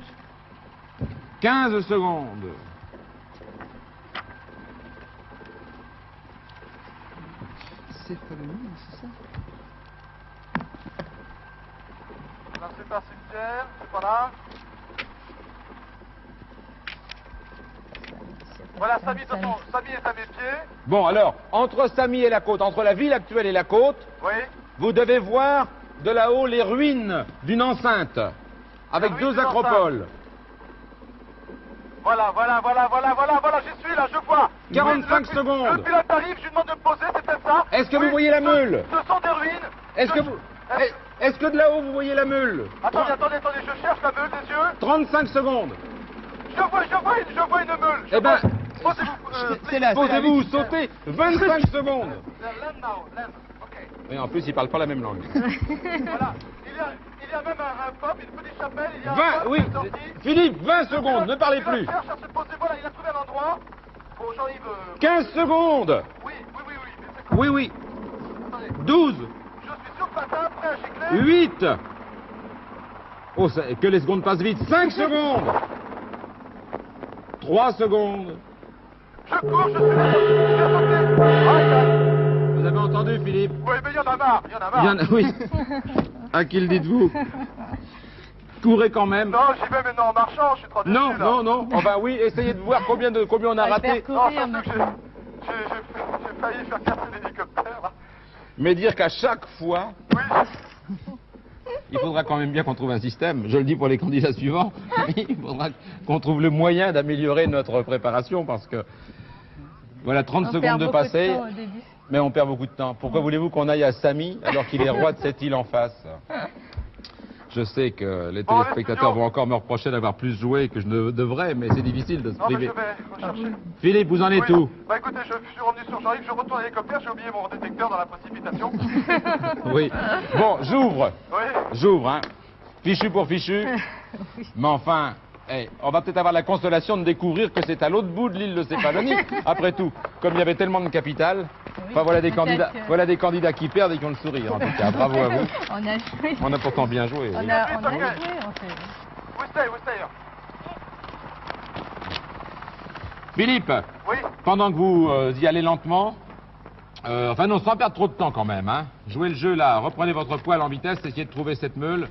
15 secondes. C'est pas le mien, c'est ça? Là, c'est un cimetière, c'est pas là. Voilà, Samy, de toute façon, Samy est à mes pieds. Bon, alors, entre Samy et la côte, entre la ville actuelle et la côte, Oui. vous devez voir de là-haut les ruines d'une enceinte, avec ruines 2 d'une acropoles. Voilà, j'y suis là, je vois. 45 Le secondes. pilote arrive, je lui demande de me poser, c'est peut-être ça. Est-ce que vous voyez la meule? Ce sont des ruines. Est-ce que de là-haut vous voyez la meule? Attendez, je cherche la meule des yeux. 35 secondes. Je vois une meule. Eh ben, Posez-vous, C'est là, posez-vous, sautez, 25 secondes. Land now, land. Ok. Oui, en plus, ils parlent pas la même langue. Voilà. Il y a même un pub, une petite chapelle, il y a un 20, pub oui, qui est sorti. Philippe, 20 secondes, ne parlez Il plus. cherche à se poser, voilà, il a trouvé un endroit. Bon, Jean-Yves... 15 secondes. Oui, mais c'est quoi? Oui. Attendez. 12, Je suis sur le patin, prêt à gicler. 8. Oh, que les secondes passent vite. 5 secondes. 3 secondes. Je cours, je suis là, je vais sauter. Ah, Vous avez entendu, Philippe? oui, mais il y en a marre, Oui. À qui le dites-vous? Courez quand même. Non, j'y vais maintenant en marchant, je suis trop déçu, Non, là. non. Oh, bah oui, essayez de voir combien on a raté. Non, Courir surtout que maintenant. j'ai failli faire casser l'hélicoptère, là. Mais dire qu'à chaque fois, Oui, il faudra quand même bien qu'on trouve un système. Je le dis pour les candidats suivants. Il faudra qu'on trouve le moyen d'améliorer notre préparation parce que voilà, 30 secondes de passé. Mais on perd beaucoup de temps. Pourquoi voulez-vous qu'on aille à Samy alors qu'il est roi de cette île en face? Je sais que les Bon, les téléspectateurs studios. vont encore me reprocher d'avoir plus joué que je ne devrais, mais c'est difficile de se non, mais priver. je vais rechercher. Philippe, vous en êtes Oui. où? Bah écoutez, je suis revenu sur Jean-Yves, je retourne à l'hélicoptère, j'ai oublié mon détecteur dans la précipitation. Oui. Bon, j'ouvre. Oui. J'ouvre, hein. Fichu pour fichu. Mais enfin, on va peut-être avoir la consolation de découvrir que c'est à l'autre bout de l'île de Céphalonie. Après tout, comme il y avait tellement de capitales, enfin voilà des candidats qui perdent et qui ont le sourire. En tout cas, bravo à vous. On a joué. On a pourtant bien joué. On oui. a Ok. joué, on fait. Où stay? Philippe, Oui. pendant que vous y allez lentement, enfin non, sans perdre trop de temps quand même, hein. Jouez le jeu là, reprenez votre poil en vitesse, essayez de trouver cette meule.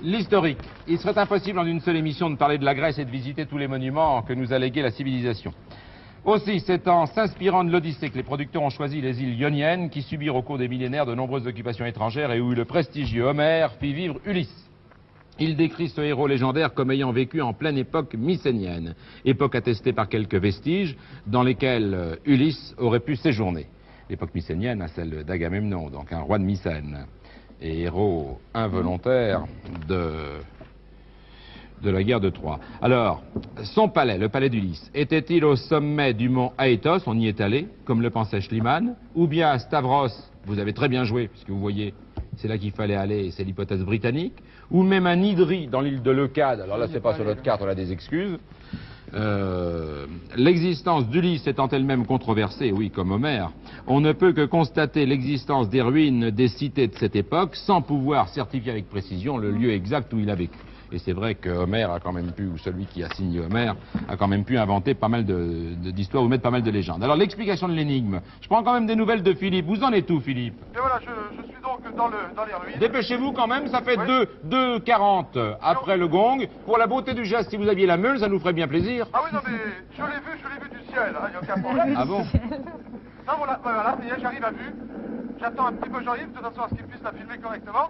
L'historique. Il serait impossible en une seule émission de parler de la Grèce et de visiter tous les monuments que nous a légués la civilisation. Aussi, c'est en s'inspirant de l'Odyssée que les producteurs ont choisi les îles ioniennes qui subirent au cours des millénaires de nombreuses occupations étrangères et où le prestigieux Homère fit vivre Ulysse. Il décrit ce héros légendaire comme ayant vécu en pleine époque mycénienne, époque attestée par quelques vestiges dans lesquels Ulysse aurait pu séjourner. L'époque mycénienne à celle d'Agamemnon, donc un roi de Mycène et héros involontaire de la guerre de Troie. Alors, son palais, le palais d'Ulysse, était-il au sommet du mont Aétos, on y est allé, comme le pensait Schliemann, ou bien à Stavros, vous avez très bien joué, puisque vous voyez, c'est là qu'il fallait aller, c'est l'hypothèse britannique, ou même à Nidri, dans l'île de Leucade, alors là c'est pas sur notre carte, on a des excuses. L'existence d'Ulysse étant elle-même controversée, oui, comme Homère, on ne peut que constater l'existence des ruines des cités de cette époque sans pouvoir certifier avec précision le lieu exact où il a vécu. Et c'est vrai que Homère a quand même pu, ou celui qui a signé Homère, a quand même pu inventer pas mal d'histoires ou mettre pas mal de légendes. Alors l'explication de l'énigme, je prends quand même des nouvelles de Philippe. Vous en êtes où, Philippe? Et voilà, je suis donc dans les ruines. Dépêchez-vous quand même, ça fait Oui. 2h40 après le gong. Pour la beauté du geste, si vous aviez la meule, ça nous ferait bien plaisir. Ah oui, non, mais je l'ai vu du ciel, il n'y a aucun problème. Ah bon? Non, voilà, ça y est, j'arrive à vue. J'attends un petit peu Jean-Yves, de toute façon, à ce qu'il puisse la filmer correctement.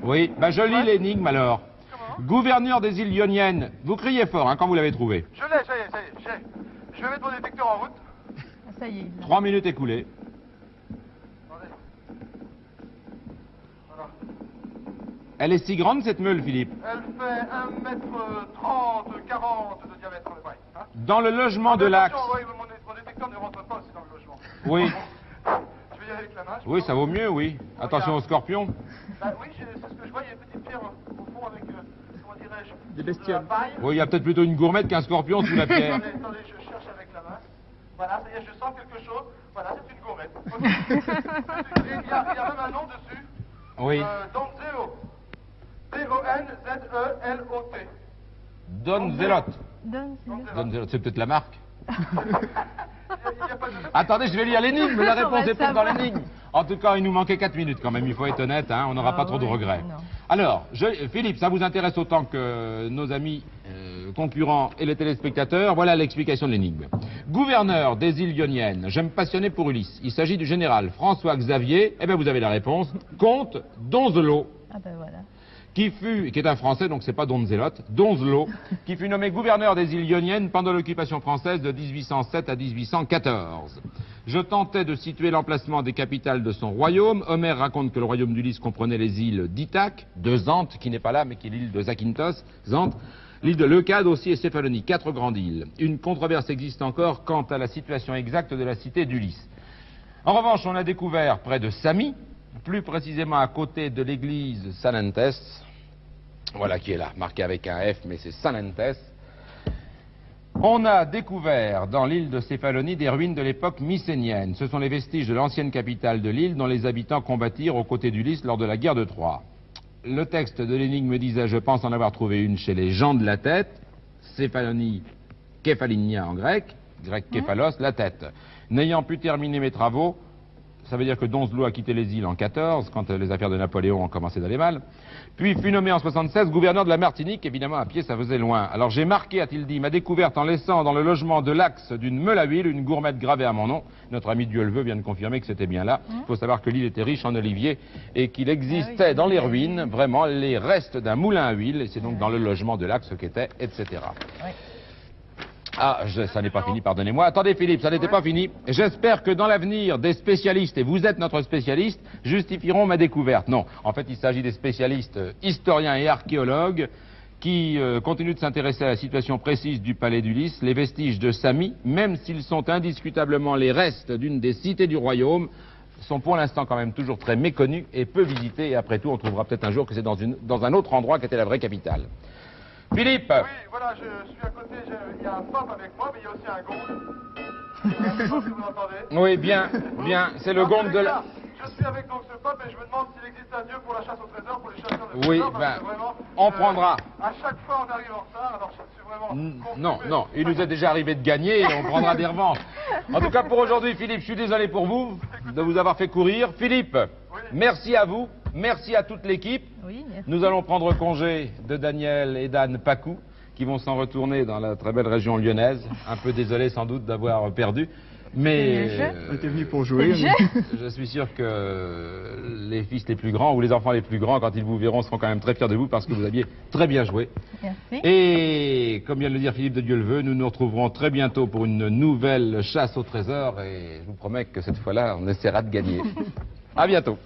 Oui, ben je lis Ouais. l'énigme alors. Comment? Gouverneur des îles Ioniennes, vous criez fort hein, quand vous l'avez trouvé. Je l'ai, ça y est, j'ai. Je vais mettre mon détecteur en route. Ça y est. 3 minutes écoulées. Attendez. Voilà. Elle est si grande cette meule, Philippe? Elle fait 1m30, 40 de diamètre, ouais. Hein. Dans le logement de l'axe. Oui, mon détecteur ne rentre pas aussi dans le logement. Oui. Je vais y aller avec la main. Oui, ça vaut mieux, oui. Attention aux scorpions. Bah oui, c'est ce que je vois, il y a une petite pierre au fond avec, comment dirais-je, Des de la bestioles. paille. Oui, il y a peut-être plutôt une gourmette qu'un scorpion sous la pierre. Attendez, je cherche avec la main. Voilà, ça y est, je sens quelque chose. Voilà, c'est une gourmette. Et il y a même un nom dessus. Oui. Donzelo. D-O-N-Z-E-L-O-T. Donzelot. Donne-le. C'est peut-être la marque. Il n'y a pas de... Attendez, je vais lire l'énigme. La réponse va est peut-être dans savoir. l'énigme. En tout cas, il nous manquait 4 minutes quand même. Il faut être honnête, hein, on n'aura pas trop de oui, regrets. non. Alors, Philippe, ça vous intéresse autant que nos amis concurrents et les téléspectateurs. Voilà l'explication de l'énigme. Gouverneur des îles Ioniennes, je me passionnais pour Ulysse. Il s'agit du général François Xavier. Eh bien, vous avez la réponse. Comte Donzelot. Ah ben voilà. Qui est un Français, donc c'est pas Donzelot, Donzelot, qui fut nommé gouverneur des îles Ioniennes pendant l'occupation française de 1807 à 1814. Je tentais de situer l'emplacement des capitales de son royaume. Homère raconte que le royaume d'Ulysse comprenait les îles d'Ithaque, de Zante, qui n'est pas là, mais qui est l'île de Zakynthos, Zante, l'île de Leucade aussi et Céphalonie, 4 grandes îles. Une controverse existe encore quant à la situation exacte de la cité d'Ulysse. En revanche, on a découvert près de Samy, plus précisément à côté de l'église Sanentes, voilà qui est là, marqué avec un F, mais c'est Sanentes. On a découvert dans l'île de Céphalonie des ruines de l'époque mycénienne. Ce sont les vestiges de l'ancienne capitale de l'île dont les habitants combattirent aux côtés d'Ulysse lors de la guerre de Troie. Le texte de l'énigme disait, je pense en avoir trouvé une chez les gens de la tête, Céphalonie, Kephalinia en grec Képhalos, la tête. N'ayant pu terminer mes travaux, ça veut dire que Donzelot a quitté les îles en 14, quand les affaires de Napoléon ont commencé d'aller mal, puis fut nommé en 76 gouverneur de la Martinique. Évidemment, à pied, ça faisait loin. Alors j'ai marqué, a-t-il dit, ma découverte en laissant dans le logement de l'axe d'une meule à huile une gourmette gravée à mon nom. Notre ami Dieu le veut vient de confirmer que c'était bien là. Il faut savoir que l'île était riche en oliviers et qu'il existait dans les ruines, vraiment, les restes d'un moulin à huile, et c'est donc dans le logement de l'axe qu'était, etc. Oui. Ah, ça n'est pas fini, pardonnez-moi. Attendez Philippe, ça n'était pas fini. J'espère que dans l'avenir, des spécialistes, et vous êtes notre spécialiste, justifieront ma découverte. Non, en fait, il s'agit des spécialistes historiens et archéologues qui continuent de s'intéresser à la situation précise du palais d'Ulysse, les vestiges de Samy, même s'ils sont indiscutablement les restes d'une des cités du royaume, sont pour l'instant quand même toujours très méconnus et peu visités, et après tout, on trouvera peut-être un jour que c'est dans un autre endroit qu'était la vraie capitale. Philippe. Oui, voilà, je suis à côté, il y a un pop avec moi, mais il y a aussi un gond. Je sais pas si vous entendez. Oui, bien, c'est le gond de la... Je suis avec donc ce pop et je me demande s'il existe un dieu pour la chasse au trésor, pour les chasseurs de Oui, trésors. Parce que vraiment, on prendra. À chaque fois, on arrive en retard, alors je suis vraiment... Non, il nous est déjà arrivé de gagner et on prendra des revanches. En tout cas, pour aujourd'hui, Philippe, je suis désolé pour vous de vous avoir fait courir. Philippe, merci à vous, merci à toute l'équipe. Oui, merci. Nous allons prendre congé de Daniel et d'Anne Pacou, qui vont s'en retourner dans la très belle région lyonnaise. Un peu désolé sans doute d'avoir perdu. Mais On était venu pour jouer. je suis sûr que les fils les plus grands ou les enfants les plus grands, quand ils vous verront, seront quand même très fiers de vous parce que vous aviez très bien joué. Merci. Et comme vient de le dire Philippe de Dieu le veut, nous nous retrouverons très bientôt pour une nouvelle chasse au trésor et je vous promets que cette fois-là, on essaiera de gagner. À bientôt.